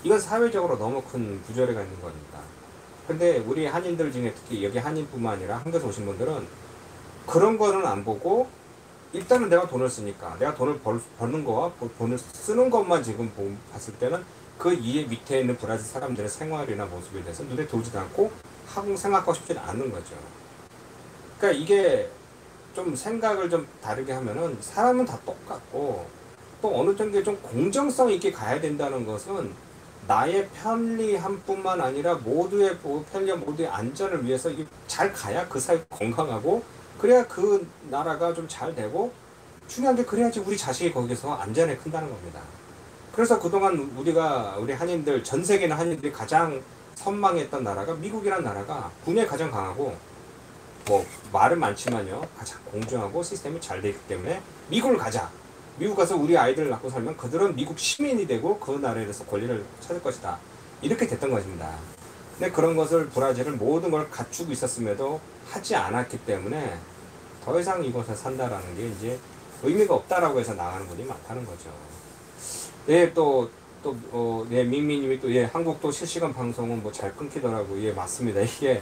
이건 사회적으로 너무 큰 부조리가 있는 겁니다. 근데 우리 한인들 중에 특히 여기 한인뿐만 아니라 한국에서 오신 분들은 그런 거는 안 보고 일단은 내가 돈을 쓰니까 내가 돈을 버는 거와 돈을 쓰는 것만 지금 봤을 때는 그 이해 밑에 있는 브라질 사람들의 생활이나 모습에 대해서 눈에 들어오지도 않고 하고 생각하고 싶지 않은 거죠. 그러니까 이게 좀 생각을 좀 다르게 하면은 사람은 다 똑같고 또 어느 정도의 좀 공정성 있게 가야 된다는 것은 나의 편리함뿐만 아니라 모두의 편리함, 모두의 안전을 위해서 이게 잘 가야 그 사회 건강하고 그래야 그 나라가 좀 잘 되고 중요한 게 그래야지 우리 자식이 거기서 안전에 큰다는 겁니다. 그래서 그동안 우리 한인들 전 세계 있는 한인들이 가장 선망했던 나라가 미국이라는 나라가 군에 가장 강하고 뭐 말은 많지만요 가장 공정하고 시스템이 잘 되기 때문에 미국을 가자. 미국 가서 우리 아이들을 낳고 살면 그들은 미국 시민이 되고 그 나라에 대해서 권리를 찾을 것이다. 이렇게 됐던 것입니다. 근데 그런 것을 브라질은 모든 걸 갖추고 있었음에도 하지 않았기 때문에 더 이상 이곳에 산다라는 게 이제 의미가 없다라고 해서 나가는 분이 많다는 거죠. 예, 예, 민미님이 또, 예, 한국도 실시간 방송은 뭐 잘 끊기더라고. 예, 맞습니다. 이게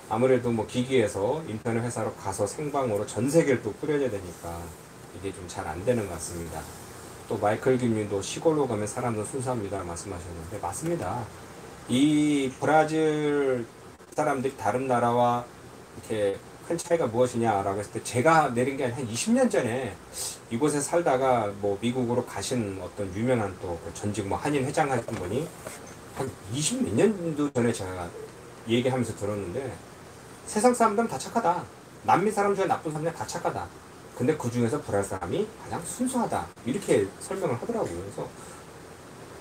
아무래도 뭐 기기에서 인터넷 회사로 가서 생방으로 전 세계를 또 뿌려야 되니까 이게 좀 잘 안 되는 것 같습니다. 또 마이클 김님도 시골로 가면 사람은 순수합니다 말씀하셨는데 맞습니다. 이 브라질 사람들이 다른 나라와 이렇게 큰 차이가 무엇이냐라고 했을 때 제가 내린 게 한 20년 전에 이곳에 살다가 뭐 미국으로 가신 어떤 유명한 또 전직 뭐 한인 회장 하셨던 분이 한 20 몇 년도 전에 제가 얘기하면서 들었는데 세상 사람들은 다 착하다. 남미 사람 중에 나쁜 사람들은 다 착하다. 근데 그 중에서 브라질 사람이 가장 순수하다. 이렇게 설명을 하더라고요. 그래서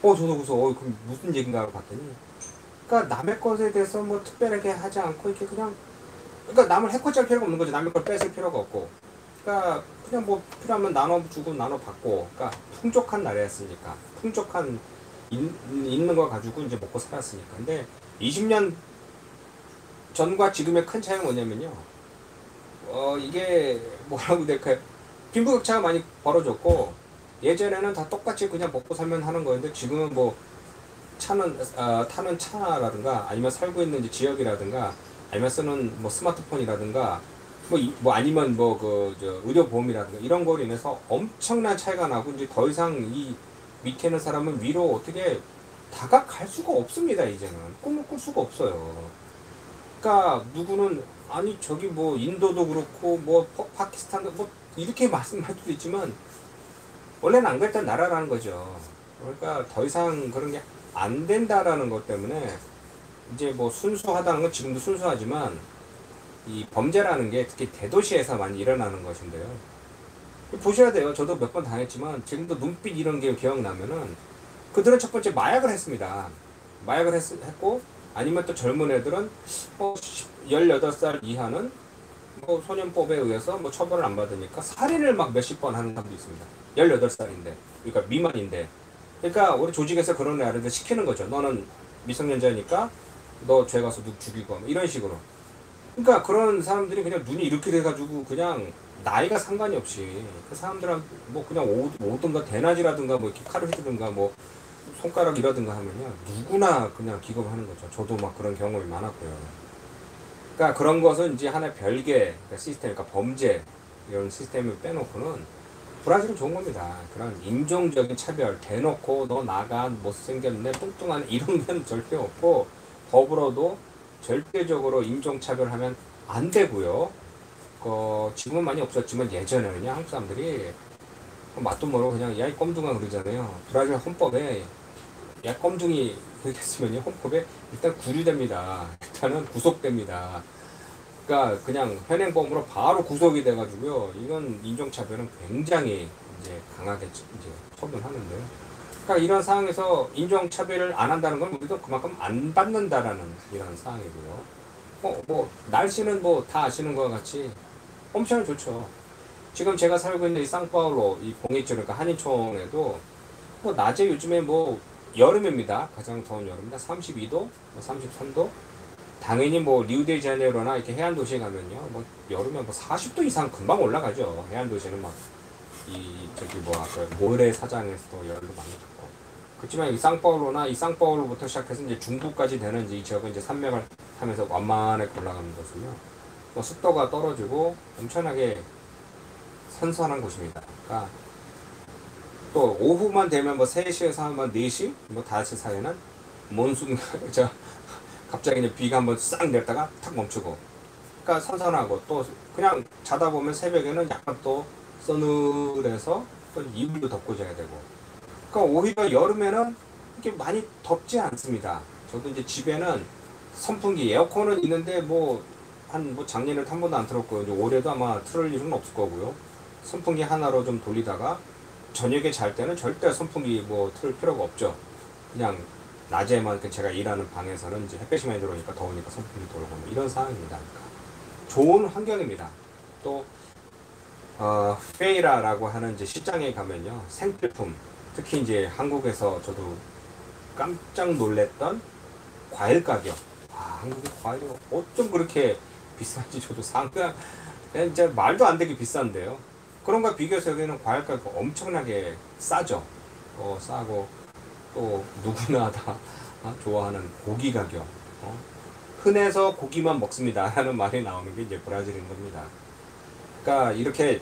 저도 그래서 그럼 무슨 얘기인가 하고 봤더니 그러니까 남의 것에 대해서 뭐 특별하게 하지 않고 이렇게 그러니까 남을 해코지할 필요가 없는 거죠. 남의 걸 뺏을 필요가 없고. 그러니까 그냥 뭐 필요하면 나눠주고 나눠받고. 그러니까 풍족한 나라였으니까. 풍족한 있는 거 가지고 이제 먹고 살았으니까. 근데 20년 전과 지금의 큰 차이가 뭐냐면요. 이게 뭐라고 될까요? 빈부격차가 많이 벌어졌고 예전에는 다 똑같이 그냥 먹고 살면 하는 거였는데 지금은 뭐 타는 차라든가 아니면 살고 있는 이제 지역이라든가 아니면 쓰는 뭐 스마트폰이라든가 뭐 아니면 의료보험이라든가 이런 거로 인해서 엄청난 차이가 나고 이제 더 이상 이 밑에 있는 사람은 위로 어떻게 다가갈 수가 없습니다. 이제는 꿈을 꿀 수가 없어요. 그러니까 누구는 아니 저기 뭐 인도도 그렇고 뭐 파키스탄도 뭐 이렇게 말씀할 수도 있지만 원래는 안 그랬던 나라라는 거죠. 그러니까 더 이상 그런 게 안 된다라는 것 때문에 이제 뭐 순수하다는 건 지금도 순수하지만 이 범죄라는 게 특히 대도시에서 많이 일어나는 것인데요. 보셔야 돼요. 저도 몇 번 당했지만 지금도 눈빛 이런 게 기억나면은 그들은 첫 번째 마약을 했습니다. 마약을 했고 아니면 또 젊은 애들은 18살 이하는 뭐 소년법에 의해서 뭐 처벌을 안 받으니까 살인을 막 몇십 번 하는 사람도 있습니다. 18살인데 그러니까 미만인데 그러니까 우리 조직에서 그런 애들을 시키는 거죠. 너는 미성년자니까 너 죄 가서 누구 죽이고 이런 식으로. 그러니까 그런 사람들이 그냥 눈이 이렇게 돼가지고 그냥 나이가 상관이 없이 그 사람들은 뭐 그냥 오든가 대낮이라든가 뭐 이렇게 칼을 휘두든가 뭐 손가락이라든가 하면요 누구나 그냥 기겁하는 거죠. 저도 막 그런 경험이 많았고요. 그러니까 그런 것은 이제 하나의 별개 시스템, 그러니까 범죄 이런 시스템을 빼놓고는 브라질은 좋은 겁니다. 그런 인종적인 차별 대놓고 너 나가 못생겼네 뚱뚱한 이런 건 절대 없고 더불어도 절대적으로 인종차별하면 안 되고요. 지금은 많이 없었지만 예전에는요 한국 사람들이 맛도 모르고 그냥 야이 껌둥아 그러잖아요. 브라질 헌법에 야 껌둥이 그렇게 했으면요 헌법에 일단 구류됩니다. 일단은 구속됩니다. 그러니까 그냥 현행범으로 바로 구속이 돼가지고요. 이건 인종차별은 굉장히 이제 강하게 이제 처분하는데요. 그러니까 이런 상황에서 인종차별을 안 한다는 건 우리도 그만큼 안 받는다라는 이런 상황이고요. 뭐 날씨는 뭐 다 아시는 것과 같이 엄청 좋죠. 지금 제가 살고 있는 이 상파울로 이 봉익주 그러니까 한인촌에도 뭐 낮에 요즘에 뭐 여름입니다. 가장 더운 여름입니다. 32도, 33도. 당연히 뭐 리우데자네이루나 이렇게 해안 도시에 가면요, 뭐 여름에 뭐 40도 이상 금방 올라가죠. 해안 도시는 막 이 저기 뭐 아까 모래사장에서도 열도 많이 받고. 그렇지만 이 상파울로나 이 상파울로부터 시작해서 이제 중부까지 되는 이제 이 지역은 이제 산맥을 타면서 완만하게 올라가는 것은요, 뭐 습도가 떨어지고 엄청나게 선선한 곳입니다. 그러니까 또 오후만 되면 뭐 3시에서 한 4시, 뭐 5시 사이에는 몬순, 저 갑자기 이제 비가 한번 싹 내렸다가 탁 멈추고. 그러니까 선선하고 또 그냥 자다 보면 새벽에는 약간 또 서늘해서 또 이불도 덮고 자야 되고. 그러니까 오히려 여름에는 이렇게 많이 덥지 않습니다. 저도 이제 집에는 선풍기, 에어컨은 있는데 뭐 작년에도 한 번도 안 틀었고 이제 올해도 아마 틀을 일은 없을 거고요. 선풍기 하나로 좀 돌리다가 저녁에 잘 때는 절대 선풍기 뭐 틀 필요가 없죠. 그냥 낮에만 제가 일하는 방에서는 이제 햇볕이 많이 들어오니까 더우니까 선풍기 돌고 뭐 이런 상황입니다. 그러니까 좋은 환경입니다. 또 페이라라고 하는 이제 시장에 가면요, 생필품, 특히 이제 한국에서 저도 깜짝 놀랬던 과일 가격. 한국의 과일이 어쩜 그렇게 비싼지 저도 그냥 이제 말도 안 되게 비싼데요. 그런 거 비교해서 여기는 과일 가격 엄청나게 싸죠. 싸고 또 누구나 다 좋아하는 고기 가격. 흔해서 고기만 먹습니다 라는 말이 나오는 게 이제 브라질인 겁니다. 그러니까 이렇게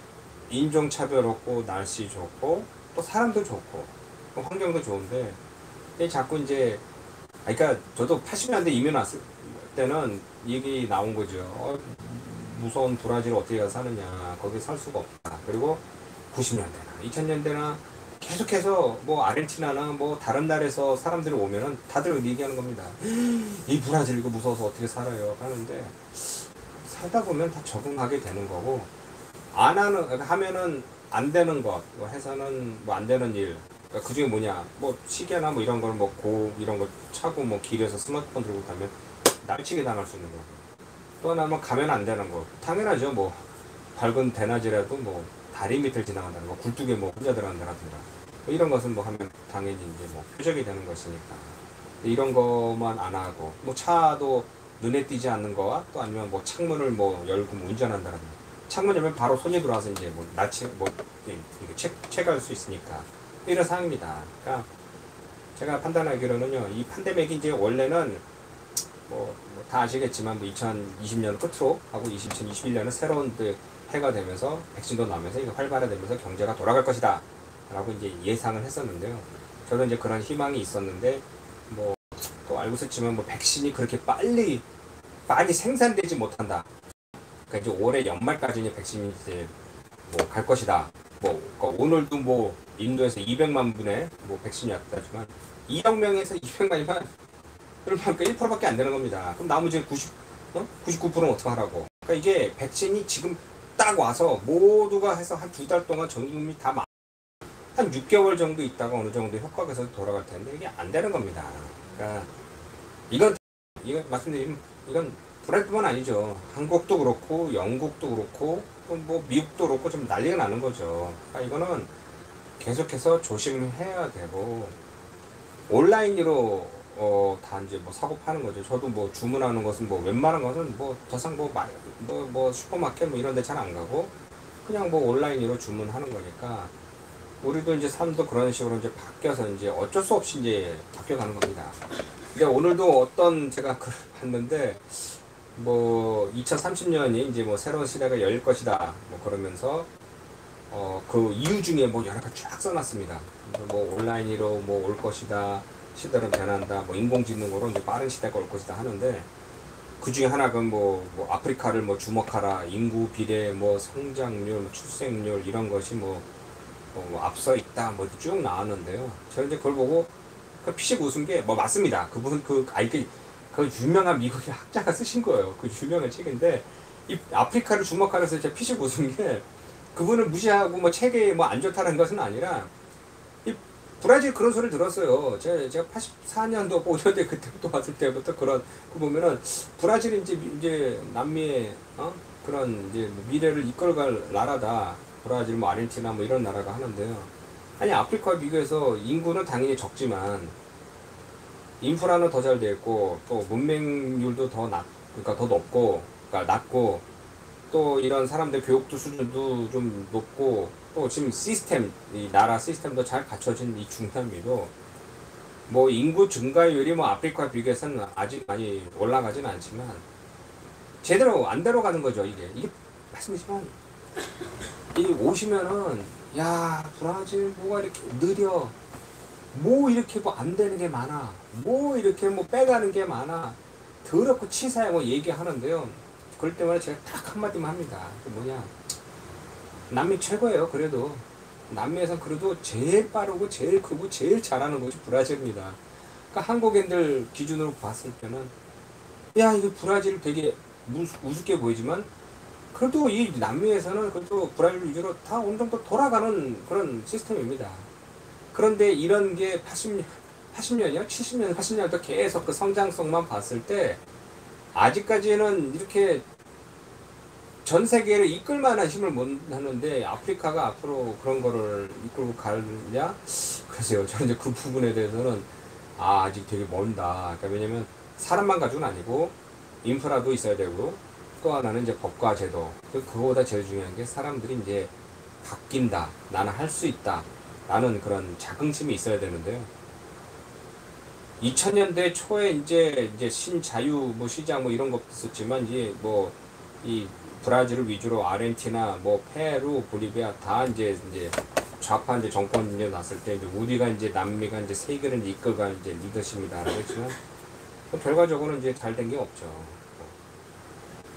인종차별 없고 날씨 좋고 또 사람도 좋고 환경도 좋은데 자꾸 이제 그러니까 저도 80년대 이민 왔을 때는 얘기 나온 거죠. 무서운 브라질을 어떻게 가서 사느냐, 거기 살 수가 없다. 그리고 90년대나 2000년대나 계속해서 뭐 아르헨티나나 뭐 다른 나라에서 사람들이 오면은 다들 얘기하는 겁니다. 이 브라질 이거 무서워서 어떻게 살아요 하는데, 살다 보면 다 적응하게 되는 거고, 하면은 안 되는 것, 해서는 뭐 안 되는 일. 그러니까 그중에 뭐냐, 뭐 시계나 뭐 이런 거는 이런 거 차고 뭐 길에서 스마트폰 들고 가면 날치게 당할 수 있는 거. 또 하나는 가면 안 되는 거. 당연하죠. 뭐 밝은 대낮이라도 뭐 다리 밑을 지나간다는 거, 굴뚝에 뭐 혼자 들어간다라든가 뭐 이런 것은 뭐 하면 당연히 이제 뭐 표적이 되는 것이니까. 이런 것만 안 하고 뭐 차도 눈에 띄지 않는 거와 또 아니면 뭐 창문을 뭐 열고 뭐 운전한다라든가, 창문 열면 바로 손이 들어와서 이제 뭐 체크할 수 있으니까 이런 상황입니다. 그러니까 제가 판단하기로는요, 이 팬데믹이 이제 원래는 다 아시겠지만 2020년 끝으로 하고 2021년은 새로운 해가 되면서 백신도 나오면서 이거 활발화되면서 경제가 돌아갈 것이다 라고 이제 예상을 했었는데요. 저도 이제 그런 희망이 있었는데 또 알고 있었지만 백신이 그렇게 빨리 많이 생산되지 못한다. 그러니까 이제 올해 연말까지 이제 백신이 이제 갈 것이다. 그러니까 오늘도 인도에서 200만 분의 백신이 왔다지만 2억 명에서 200만이면 그러니까 1%밖에 안 되는 겁니다. 그럼 나머지 99%는 어떻게 하라고? 그러니까 이게 백신이 지금 딱 와서 모두가 해서 한 2달 동안 전 국민이 다 한 6개월 정도 있다가 어느 정도 효과가 있어서 돌아갈 텐데 이게 안 되는 겁니다. 그러니까 이건 말씀드리면 이건 브랜드만 아니죠. 한국도 그렇고 영국도 그렇고 또 미국도 그렇고 좀 난리가 나는 거죠. 그러니까 이거는 계속해서 조심을 해야 되고, 온라인으로 다 이제 사고 파는 거죠. 저도 주문하는 것은 웬만한 것은 더 이상 슈퍼마켓 이런 데 잘 안 가고 그냥 온라인으로 주문하는 거니까, 우리도 이제 삶도 그런 식으로 이제 바뀌어서 이제 어쩔 수 없이 이제 바뀌어가는 겁니다. 근데 오늘도 어떤 제가 글을 봤는데 2030년이 이제 새로운 시대가 열릴 것이다 그러면서 그 이유 중에 여러 가지 쫙 써놨습니다. 온라인으로 올 것이다, 시대로 변한다, 인공지능으로 이제 빠른 시대가 올 것이다 하는데, 그 중에 하나가 아프리카를 주목하라, 인구 비례, 성장률, 출생률 이런 것이 앞서 있다 쭉 나왔는데요. 저는 이제 그걸 보고 피식 웃은 게 맞습니다. 그분 그 유명한 미국의 학자가 쓰신 거예요. 그 유명한 책인데, 이 아프리카를 주목하면서 제가 피식 웃은 게, 그분을 무시하고 책에 안 좋다는 것은 아니라 브라질 그런 소리를 들었어요. 제가 84년도 5년대 그때부터 왔을 때부터 그런 그 보면은 브라질이 이제 남미의 그런 이제 미래를 이끌어갈 나라다. 브라질 뭐 아르헨티나 뭐 이런 나라가 하는데요. 아니 아프리카와 비교해서 인구는 당연히 적지만 인프라는 더 잘 돼 있고 또 문맹률도 그러니까 더 높고 그러니까 낮고 또 이런 사람들 교육도 수준도 좀 높고 또 지금 이 나라 시스템도 잘 갖춰진 이 중남미도 뭐 인구 증가율이 뭐 아프리카와 비교해서는 아직 많이 올라가진 않지만 제대로 안 들어가는 거죠. 이게 말씀이지만 이 오시면은 야 브라질 뭐가 이렇게 느려 뭐 이렇게 뭐 안 되는 게 많아 뭐 이렇게 뭐 빼가는 게 많아 더럽고 치사해 뭐 얘기하는데요. 그럴 때마다 제가 딱 한마디만 합니다. 그 뭐냐 남미 최고예요. 그래도 남미에선 그래도 제일 빠르고 제일 크고 제일 잘하는 곳이 브라질입니다. 그러니까 한국인들 기준으로 봤을 때는 야 이거 브라질 되게 우습게 보이지만 그래도 이 남미에서는 그래도 브라질 위주로 다 어느 정도 돌아가는 그런 시스템입니다. 그런데 이런 게 80년이요? 70년, 80년부터 계속 그 성장성만 봤을 때 아직까지는 이렇게 전 세계를 이끌 만한 힘을 못 하는데 아프리카가 앞으로 그런 거를 이끌고 가느냐? 글쎄요. 저는 이제 그 부분에 대해서는 아직 되게 먼다. 그러니까 왜냐면 사람만 가지고는 아니고 인프라도 있어야 되고 또 하나는 이제 법과 제도. 그거보다 제일 중요한 게 사람들이 이제 바뀐다. 나는 할 수 있다. 라는 그런 자긍심이 있어야 되는데요. 2000년대 초에 이제 신자유 뭐 시장 뭐 이런 것도 있었지만 이제 뭐 이 브라질을 위주로 아르헨티나 뭐 페루 볼리비아 다 이제 좌파 이제 정권이 이제 났을 때 이제 우리가 이제 남미가 이제 세계를 이끌어가는 이제 리더십이다라고 했지만 결과적으로는 이제 잘 된 게 없죠.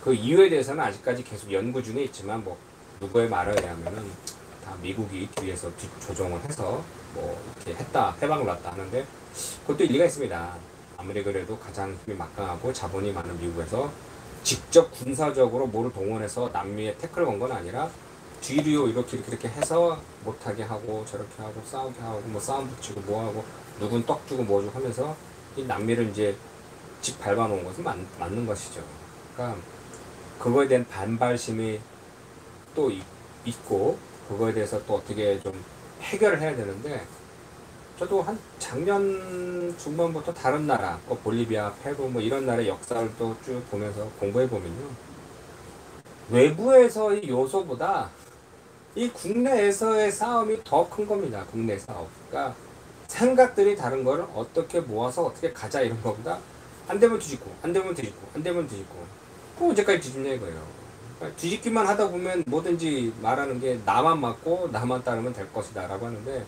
그 이유에 대해서는 아직까지 계속 연구 중에 있지만 뭐 누구의 말에 의하면은 다 미국이 뒤에서 조정을 해서 뭐 이렇게 했다 해방을 놨다 하는데 그것도 일리가 있습니다. 아무리 그래도 가장 힘이 막강하고 자본이 많은 미국에서 직접 군사적으로 뭐를 동원해서 남미에 태클을 건 건 아니라 뒤로 이렇게 해서 못하게 하고 저렇게 하고 싸우게 하고 뭐 싸움 붙이고 뭐 하고 누군 떡 주고 뭐 주고 하면서 이 남미를 이제 집 밟아놓은 것은 맞는 것이죠. 그러니까 그거에 대한 반발심이 또 있고 그거에 대해서 또 어떻게 좀 해결을 해야 되는데 저도 한 작년 중반부터 다른 나라, 뭐 볼리비아, 페루 뭐 이런 나라의 역사를 또 쭉 보면서 공부해 보면요. 외부에서의 요소보다 이 국내에서의 싸움이 더 큰 겁니다. 국내 싸움. 그러니까 생각들이 다른 걸 어떻게 모아서 어떻게 가자 이런 것보다 안 되면 뒤집고, 안 되면 뒤집고, 안 되면 뒤집고. 그 언제까지 뒤집냐 이거예요. 그러니까 뒤집기만 하다 보면 뭐든지 말하는 게 나만 맞고 나만 따르면 될 것이다 라고 하는데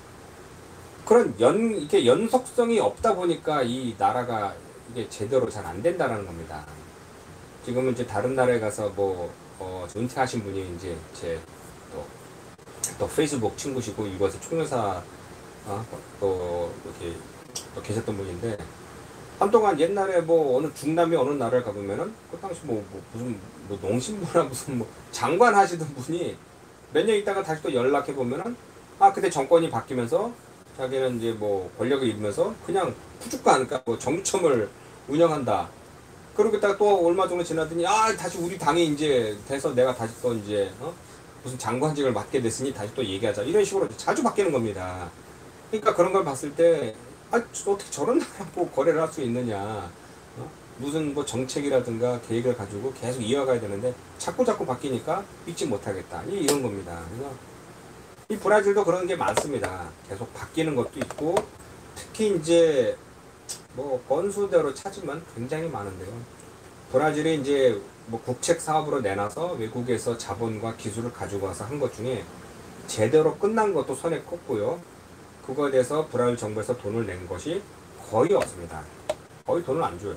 그런 이렇게 연속성이 없다 보니까 이 나라가 이게 제대로 잘 안 된다는 겁니다. 지금은 이제 다른 나라에 가서 은퇴하신 분이 이제 또 페이스북 친구시고 이곳에 총회사 또 이렇게 또 계셨던 분인데 한동안 옛날에 뭐 어느 중남미 어느 나라를 가보면은 그 당시 무슨 농심부나 무슨 장관 하시던 분이 몇 년 있다가 다시 또 연락해 보면은 그때 정권이 바뀌면서 자기는 이제 권력을 잃으면서 그냥 푸주간 그러니까 정유청을 운영한다. 그러고 있다가 또 얼마 정도 지나더니 다시 우리 당이 이제 돼서 내가 다시 또 이제 무슨 장관직을 맡게 됐으니 다시 또 얘기하자 이런 식으로 자주 바뀌는 겁니다. 그러니까 그런 걸 봤을 때 어떻게 저런 나라하고 거래를 할 수 있느냐. 무슨 정책이라든가 계획을 가지고 계속 이어가야 되는데 자꾸 바뀌니까 믿지 못하겠다. 이런 겁니다. 그래서 이 브라질도 그런 게 많습니다. 계속 바뀌는 것도 있고 특히 이제 건수대로 찾으면 굉장히 많은데요. 브라질이 이제 국책 사업으로 내놔서 외국에서 자본과 기술을 가지고 와서 한 것 중에 제대로 끝난 것도 손에 꼽고요. 그거에 대해서 브라질 정부에서 돈을 낸 것이 거의 없습니다. 거의 돈을 안 줘요.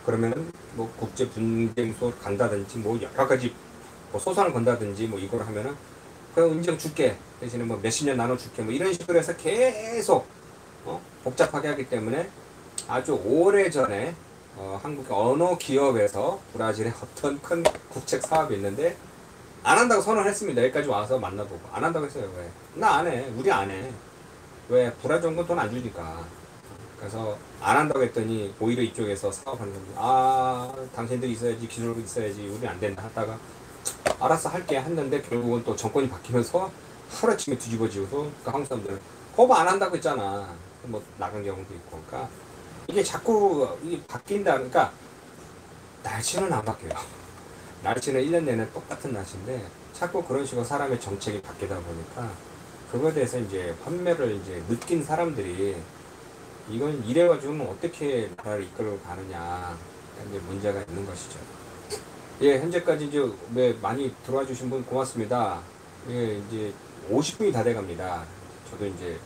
그러면은 국제 분쟁소 간다든지 여러 가지 소송을 건다든지 이걸 하면은 그럼 인정 줄게 대신에 몇십 년 나눠 줄게 이런 식으로 해서 계속 복잡하게 하기 때문에 아주 오래전에 한국의 어느 기업에서 브라질의 어떤 큰 국책 사업이 있는데 안 한다고 선언을 했습니다. 여기까지 와서 만나보고 안 한다고 했어요. 왜? 나 안 해. 우리 안 해. 왜 브라질 정부는 돈 안 주니까. 그래서 안 한다고 했더니 오히려 이쪽에서 사업하는 겁니다. 아, 당신들이 있어야지, 기술도 있어야지, 우리 안 된다 하다가 알았어 할게 했는데 결국은 또 정권이 바뀌면서 하루아침에 뒤집어지고서 그 한국 사람들은 거부 안 한다고 했잖아. 뭐 나간 경우도 있고. 그러니까 이게 자꾸 이게 바뀐다. 그러니까 날씨는 안 바뀌어요. 날씨는 1년 내내 똑같은 날씨인데 자꾸 그런 식으로 사람의 정책이 바뀌다 보니까 그거에 대해서 이제 환멸을 이제 느낀 사람들이 이건 이래가지고는 어떻게 나라를 이끌고 가느냐 이제 문제가 있는 것이죠. 예, 현재까지 이제 많이 들어와 주신 분 고맙습니다. 예, 이제 50분이 다 돼갑니다. 저도 이제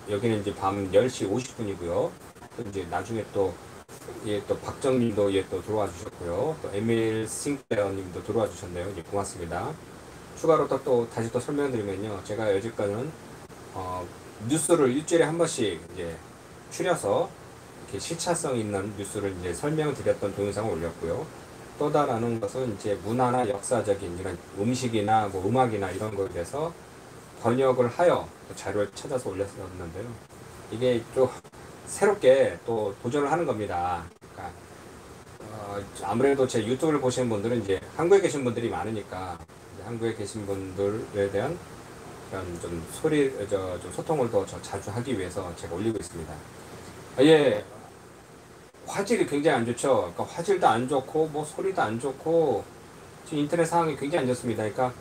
여기는 이제 밤 10시 50분이고요. 또 이제 나중에 또 예, 또 박정님도 예, 또 들어와 주셨고요. 또 에밀 싱클레어님도 들어와 주셨네요. 예, 고맙습니다. 추가로 또 다시 또 설명드리면요, 제가 여지까지는 뉴스를 일주일에 한 번씩 이제 추려서 이렇게 실차성 있는 뉴스를 이제 설명드렸던 동영상을 올렸고요. 또 다른 것은 이제 문화나 역사적인 이런 음식이나 뭐 음악이나 이런 거에 대해서 번역을 하여 자료를 찾아서 올렸었는데요. 이게 좀 새롭게 또 도전을 하는 겁니다. 그러니까 아무래도 제 유튜브를 보시는 분들은 이제 한국에 계신 분들이 많으니까 한국에 계신 분들에 대한 그런 좀 좀 소통을 더 자주 하기 위해서 제가 올리고 있습니다. 예, 화질이 굉장히 안 좋죠. 그러니까 화질도 안 좋고 뭐 소리도 안 좋고 지금 인터넷 상황이 굉장히 안 좋습니다. 그러니까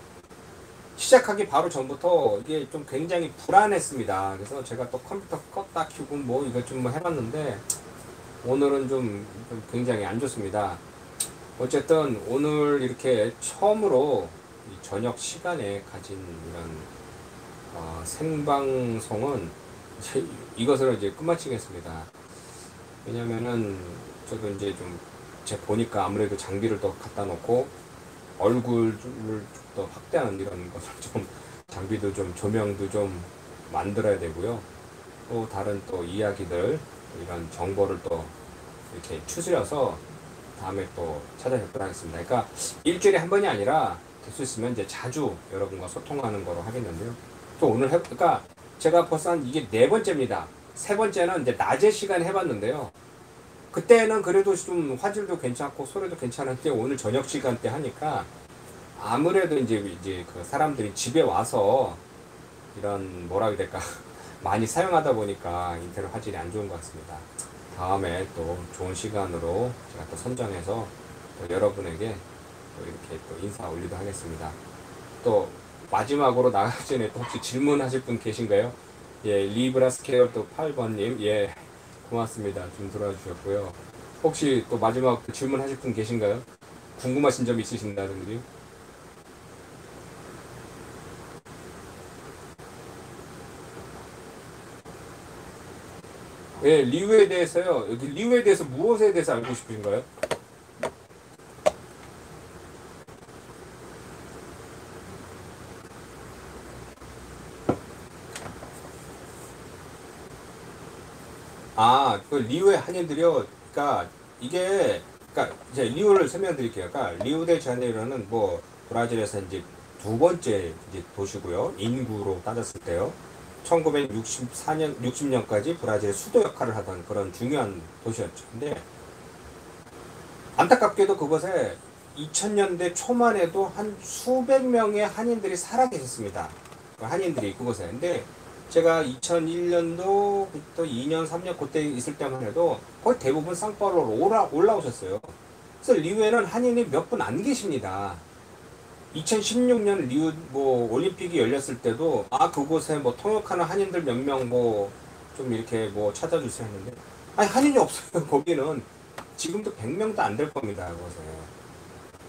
시작하기 바로 전부터 이게 좀 굉장히 불안했습니다. 그래서 제가 또 컴퓨터 껐다 켜고 뭐 이것 좀 뭐 해봤는데 오늘은 좀 굉장히 안 좋습니다. 어쨌든 오늘 이렇게 처음으로 이 저녁 시간에 가진 이런 생방송은 이것으로 이제 끝마치겠습니다. 왜냐면은 저도 이제 좀 제가 보니까 아무래도 장비를 또 갖다 놓고 얼굴을 또 확대하는 이런 것을 좀 장비도 좀 조명도 좀 만들어야 되고요. 또 다른 또 이야기들 이런 정보를 또 이렇게 추스려서 다음에 또 찾아뵙도록 하겠습니다. 그러니까 일주일에 한 번이 아니라 될 수 있으면 이제 자주 여러분과 소통하는 거로 하겠는데요. 또 오늘 그러니까 제가 벌써 이게 4번째입니다. 3번째는 이제 낮에 시간에 해봤는데요. 그때는 그래도 좀 화질도 괜찮고 소리도 괜찮은데 오늘 저녁 시간대 하니까 아무래도 이제 그 사람들이 집에 와서 이런 뭐라 해야 될까 많이 사용하다 보니까 인터넷 화질이 안 좋은 것 같습니다. 다음에 또 좋은 시간으로 제가 또 선정해서 또 여러분에게 또 이렇게 또 인사 올리도록 하겠습니다. 또 마지막으로 나가기 전에 또 혹시 질문하실 분 계신가요? 예, 리브라스케어 또 8번님, 예, 고맙습니다. 좀 들어와 주셨고요. 혹시 또 마지막 질문하실 분 계신가요? 궁금하신 점 있으신다든지? 예, 리우에 대해서요. 여기 리우에 대해서 무엇에 대해서 알고 싶으신가요? 아, 그 리우의 한인들이요. 그러니까 이게 그러니까 이제 리우를 설명드릴게요. 그러니까 리우데자네이루는 뭐 브라질에서 이제 2번째 이제 도시고요. 인구로 따졌을 때요. 1964년, 60년까지 브라질의 수도 역할을 하던 그런 중요한 도시였죠. 근데 안타깝게도 그곳에 2000년대 초만 해도 한 수백 명의 한인들이 살아 계셨습니다. 한인들이 그곳에. 근데 제가 2001년도부터 2년, 3년 그때 있을 때만 해도 거의 대부분 상파울로로 올라오셨어요. 그래서 리우에는 한인이 몇 분 안 계십니다. 2016년 리우 뭐 올림픽이 열렸을 때도 그곳에 뭐 통역하는 한인들 몇 명 뭐 좀 이렇게 뭐 찾아주세요 했는데 아니 한인이 없어요. 거기는 지금도 100명도 안 될 겁니다. 그곳에.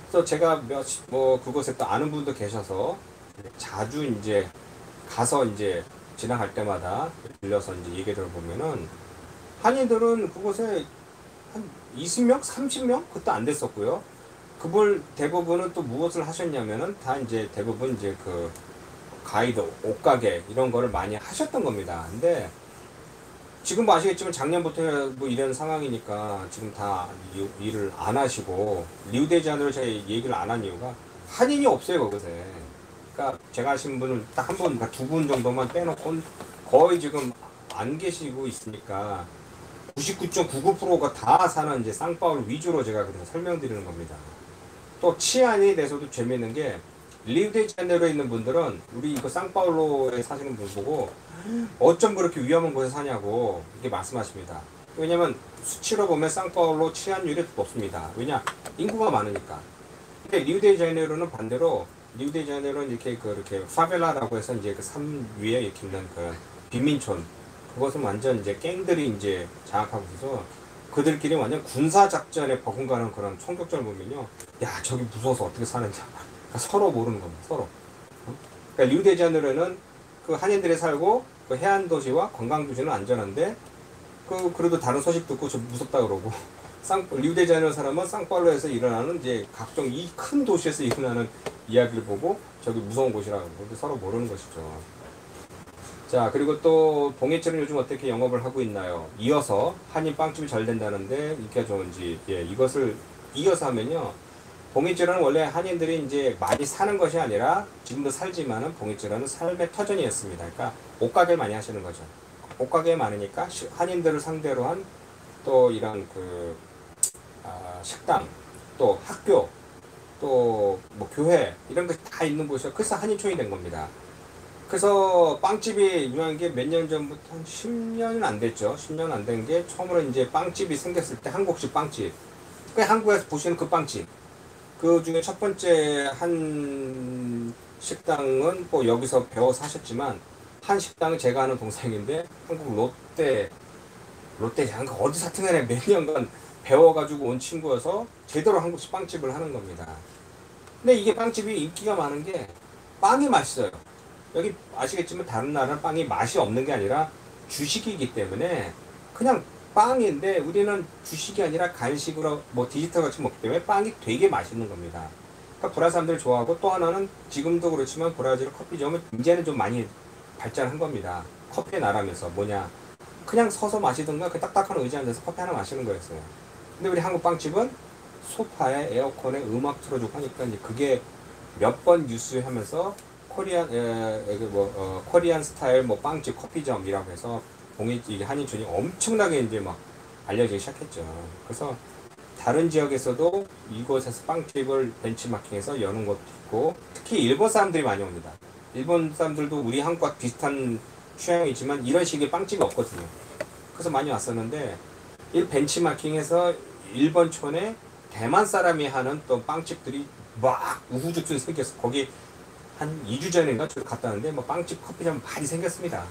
그래서 제가 뭐 그곳에 또 아는 분도 계셔서 자주 이제 가서 이제 지나갈 때마다 들려서 이제 얘기 들어보면은 한인들은 그곳에 한 20명, 30명 그것도 안 됐었고요. 그분 대부분은 또 무엇을 하셨냐면은 다 이제 대부분 이제 그 가이드, 옷가게 이런 거를 많이 하셨던 겁니다. 근데 지금 뭐 아시겠지만 작년부터 뭐 이런 상황이니까 지금 다 일을 안 하시고 리우데자네이루 제가 얘기를 안 한 이유가 한인이 없어요 그곳에. 그러니까 제가 아신 분을 딱 한 분, 2분 정도만 빼놓고 거의 지금 안 계시고 있으니까 99.99%가 다 사는 이제 상파울루 위주로 제가 그래서 설명드리는 겁니다. 또 치안에 대해서도 재미있는 게 리우데자네이루에 있는 분들은 우리 이거 상파울루에 사시는 분 보고 어쩜 그렇게 위험한 곳에 사냐고 이렇게 말씀하십니다. 왜냐면 수치로 보면 상파울루 치안율이 높습니다. 왜냐? 인구가 많으니까. 근데 리우데자네이루는 반대로 리우데자네이루는 이렇게 그렇게 파벨라라고 해서 이제 그 산 위에 이렇게 있는 그 빈민촌, 그것은 완전 이제 갱들이 이제 장악하고 있어서 그들끼리 완전 군사 작전에 버금가는 그런 총격전을 보면요, 야 저기 무서워서 어떻게 사는지 그러니까 서로 모르는 겁니다. 서로. 그러니까 리우데자네이루는 그 한인들이 살고 그 해안 도시와 관광 도시는 안전한데 그래도 다른 소식 듣고 좀 무섭다 그러고 리우데자네이루 사람은 상파울루에서 일어나는 이제 각종 이 큰 도시에서 일어나는 이야기를 보고 저기 무서운 곳이라고 근데 서로 모르는 것이죠. 자, 그리고 또 봉해철은 요즘 어떻게 영업을 하고 있나요? 이어서 한인 빵집이 잘 된다는데 인기가 좋은지, 예, 이것을 이어서 하면요, 봉해철은 원래 한인들이 이제 많이 사는 것이 아니라 지금도 살지만은 봉해철은 삶의 터전이었습니다. 그러니까 옷가게를 많이 하시는 거죠. 옷가게 많으니까 한인들을 상대로 한 또 이런 그 식당, 또 학교, 또 뭐 교회 이런 것이 다 있는 곳이요. 그래서 한인촌이 된 겁니다. 그래서 빵집이 유명한 게 몇 년 전부터 한 10년은 안 됐죠. 10년 안 된 게 처음으로 이제 빵집이 생겼을 때 한국식 빵집. 그 한국에서 보시는 그 빵집. 그 중에 첫 번째 한 식당은 뭐 여기서 배워서 하셨지만 한 식당은 제가 아는 동생인데 한국 롯데 장가 어디서 하여튼간에 몇 년간 배워가지고 온 친구여서 제대로 한국식 빵집을 하는 겁니다. 근데 이게 빵집이 인기가 많은 게 빵이 맛있어요. 여기 아시겠지만 다른 나라는 빵이 맛이 없는 게 아니라 주식이기 때문에 그냥 빵인데 우리는 주식이 아니라 간식으로 뭐 디저트 같이 먹기 때문에 빵이 되게 맛있는 겁니다. 그러니까 브라질 사람들 좋아하고 또 하나는 지금도 그렇지만 브라질 커피점은 이제는 좀 많이 발전한 겁니다. 커피의 나라면서 뭐냐 그냥 서서 마시든가 그 딱딱한 의자 앉아서 커피 하나 마시는 거였어요. 근데 우리 한국 빵집은 소파에 에어컨에 음악 틀어주고 하니까 이제 그게 몇 번 뉴스에 하면서 코리안 스타일 뭐 빵집 커피점이라고 해서 이게 한인촌이 엄청나게 이제 막 알려지기 시작했죠. 그래서 다른 지역에서도 이곳에서 빵집을 벤치마킹해서 여는 것도 있고 특히 일본 사람들이 많이 옵니다. 일본 사람들도 우리 한국과 비슷한 취향이지만 이런 식의 빵집이 없거든요. 그래서 많이 왔었는데 이 벤치마킹해서 일본촌에 대만 사람이 하는 또 빵집들이 막 우후죽순 생겼어. 거기 한 2주 전인가 갔다 왔는데 뭐 빵집 커피점 많이 생겼습니다.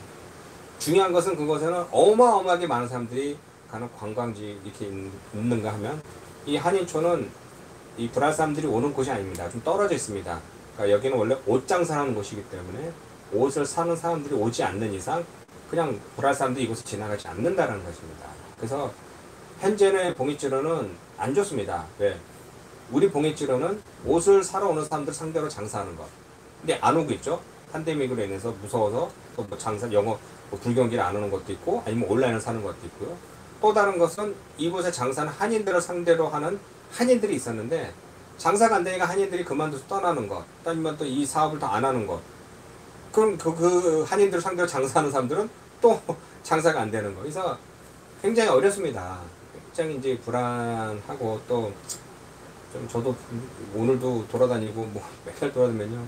중요한 것은 그곳에는 어마어마하게 많은 사람들이 가는 관광지 이렇게 있는가 하면 이 한인촌은 이 브라질 사람들이 오는 곳이 아닙니다. 좀 떨어져 있습니다. 그러니까 여기는 원래 옷 장사하는 곳이기 때문에 옷을 사는 사람들이 오지 않는 이상 그냥 브라질 사람들이 이곳을 지나가지 않는다는 것입니다. 그래서 현재는 봉이찌로는 안 좋습니다. 왜? 우리 봉이찌로는 옷을 사러 오는 사람들 상대로 장사하는 것. 근데 안 오고 있죠. 팬데믹으로 인해서 무서워서 또 뭐 장사 영어 뭐 불경기를 안 오는 것도 있고 아니면 온라인을 사는 것도 있고요. 또 다른 것은 이곳에 장사는 한인들을 상대로 하는 한인들이 있었는데 장사가 안 되니까 한인들이 그만둬서 떠나는 것. 아니면 또 이 사업을 더 안 하는 것. 그럼 그 한인들을 상대로 장사하는 사람들은 또 장사가 안 되는 거. 그래서 굉장히 어렵습니다. 굉장히 이제 불안하고 또 좀 저도 오늘도 돌아다니고 뭐 맨날 돌아다니면요.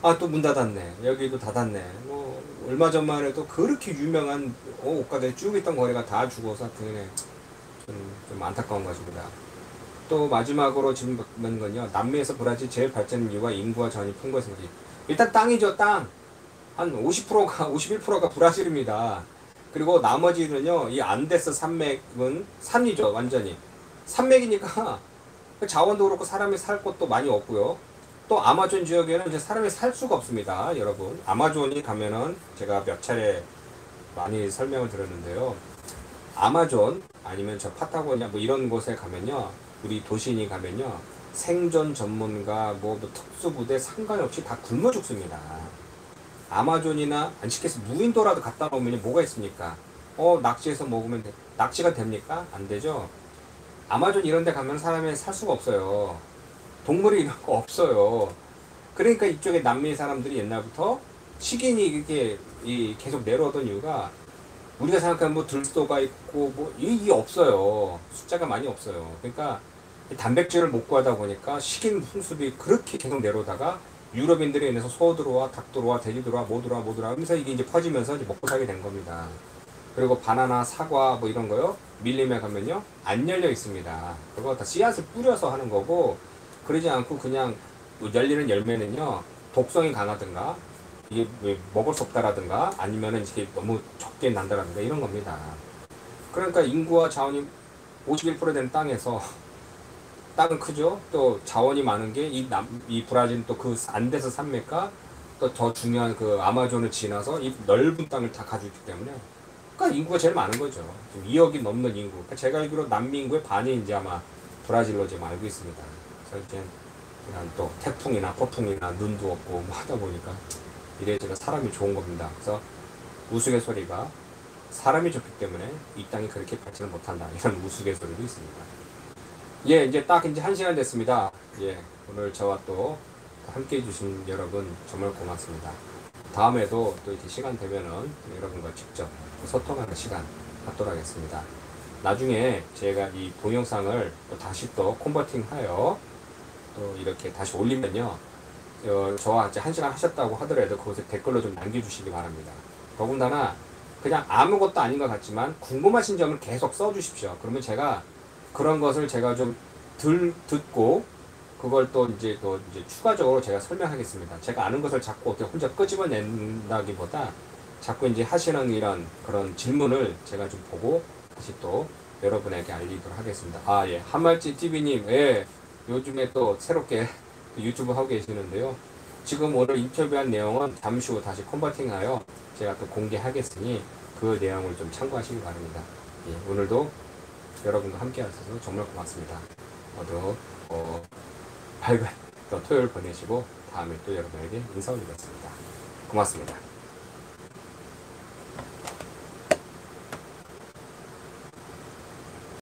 아, 또 문 닫았네. 여기도 닫았네. 뭐, 얼마 전만 해도 그렇게 유명한 옷가게 쭉 있던 거리가 다 죽어서 그냥 좀 안타까운 것입니다. 또 마지막으로 질문한 건요. 남미에서 브라질 제일 발전 이유가 인구와 전이 풍부해서지. 일단 땅이죠, 땅. 한 50%가, 51%가 브라질입니다. 그리고 나머지는요, 이 안데스 산맥은 산이죠, 완전히. 산맥이니까 자원도 그렇고 사람이 살 곳도 많이 없고요. 또 아마존 지역에는 이제 사람이 살 수가 없습니다, 여러분. 아마존이 가면은 제가 몇 차례 많이 설명을 들었는데요. 아마존 아니면 저 파타고니아 뭐 이런 곳에 가면요, 우리 도시인이 가면요, 생존 전문가 뭐 특수부대 상관없이 다 굶어 죽습니다. 아마존이나 안시켜서 무인도라도 갔다 오면 뭐가 있습니까? 낚시해서 먹으면 낚시가 됩니까? 안 되죠. 아마존 이런 데 가면 사람이 살 수가 없어요. 동물이 이런 거 없어요. 그러니까 이쪽에 남미 사람들이 옛날부터 식인이 이렇게 이 계속 내려오던 이유가 우리가 생각하는 뭐 들소가 있고 뭐 이게 없어요. 숫자가 많이 없어요. 그러니까 단백질을 못 구하다 보니까 식인 풍습이 그렇게 계속 내려오다가 유럽인들에 인해서 소 들어와, 닭 들어와, 돼지 들어와, 뭐 들어와, 뭐 들어와 하면서 이게 이제 퍼지면서 이제 먹고 살게 된 겁니다. 그리고 바나나, 사과 뭐 이런 거요. 밀림에 가면요. 안 열려 있습니다. 그거 다 씨앗을 뿌려서 하는 거고 그러지 않고 그냥 열리는 열매는요. 독성이 강하든가 이게 먹을 수 없다라든가 아니면은 이게 너무 적게 난다라든가 이런 겁니다. 그러니까 인구와 자원이 51% 되는 땅에서 땅은 크죠. 또 자원이 많은 게 이 브라질 또 그 안데스 산맥과 또 더 중요한 그 아마존을 지나서 이 넓은 땅을 다 가지고 있기 때문에 그러니까 인구가 제일 많은 거죠. 지금 2억이 넘는 인구. 그러니까 제가 알기로 남미 인구의 반이 이제 아마 브라질로 지금 알고 있습니다. 그래서 이제 그냥 또 태풍이나 폭풍이나 눈도 없고 뭐 하다 보니까 이래저래 사람이 좋은 겁니다. 그래서 우스갯소리가 사람이 좋기 때문에 이 땅이 그렇게 발전을 못한다. 이런 우스갯소리도 있습니다. 예, 이제 딱 이제 1시간 됐습니다. 예, 오늘 저와 또 함께 해주신 여러분 정말 고맙습니다. 다음에도 또 이렇게 시간 되면은 여러분과 직접 소통하는 시간 갖도록 하겠습니다. 나중에 제가 이 동영상을 또 다시 또 컨버팅하여 또 이렇게 다시 올리면요. 저와 이제 1시간 하셨다고 하더라도 그것에 댓글로 좀 남겨주시기 바랍니다. 더군다나 그냥 아무것도 아닌 것 같지만 궁금하신 점을 계속 써주십시오. 그러면 제가 그런 것을 제가 좀 듣고 그걸 또 이제 추가적으로 제가 설명하겠습니다. 제가 아는 것을 자꾸 어떻게 혼자 끄집어낸다기보다 자꾸 이제 하시는 이런 그런 질문을 제가 좀 보고 다시 또 여러분에게 알리도록 하겠습니다. 아, 예. 한말찌 TV님, 예. 요즘에 또 새롭게 유튜브 하고 계시는데요. 지금 오늘 인터뷰한 내용은 잠시 후 다시 컨버팅하여 제가 또 공개하겠으니 그 내용을 좀 참고하시기 바랍니다. 예. 오늘도 여러분과 함께 하셔서 정말 고맙습니다. 모두 밝은 또 토요일 보내시고 다음에 또 여러분에게 인사 올리겠습니다. 고맙습니다.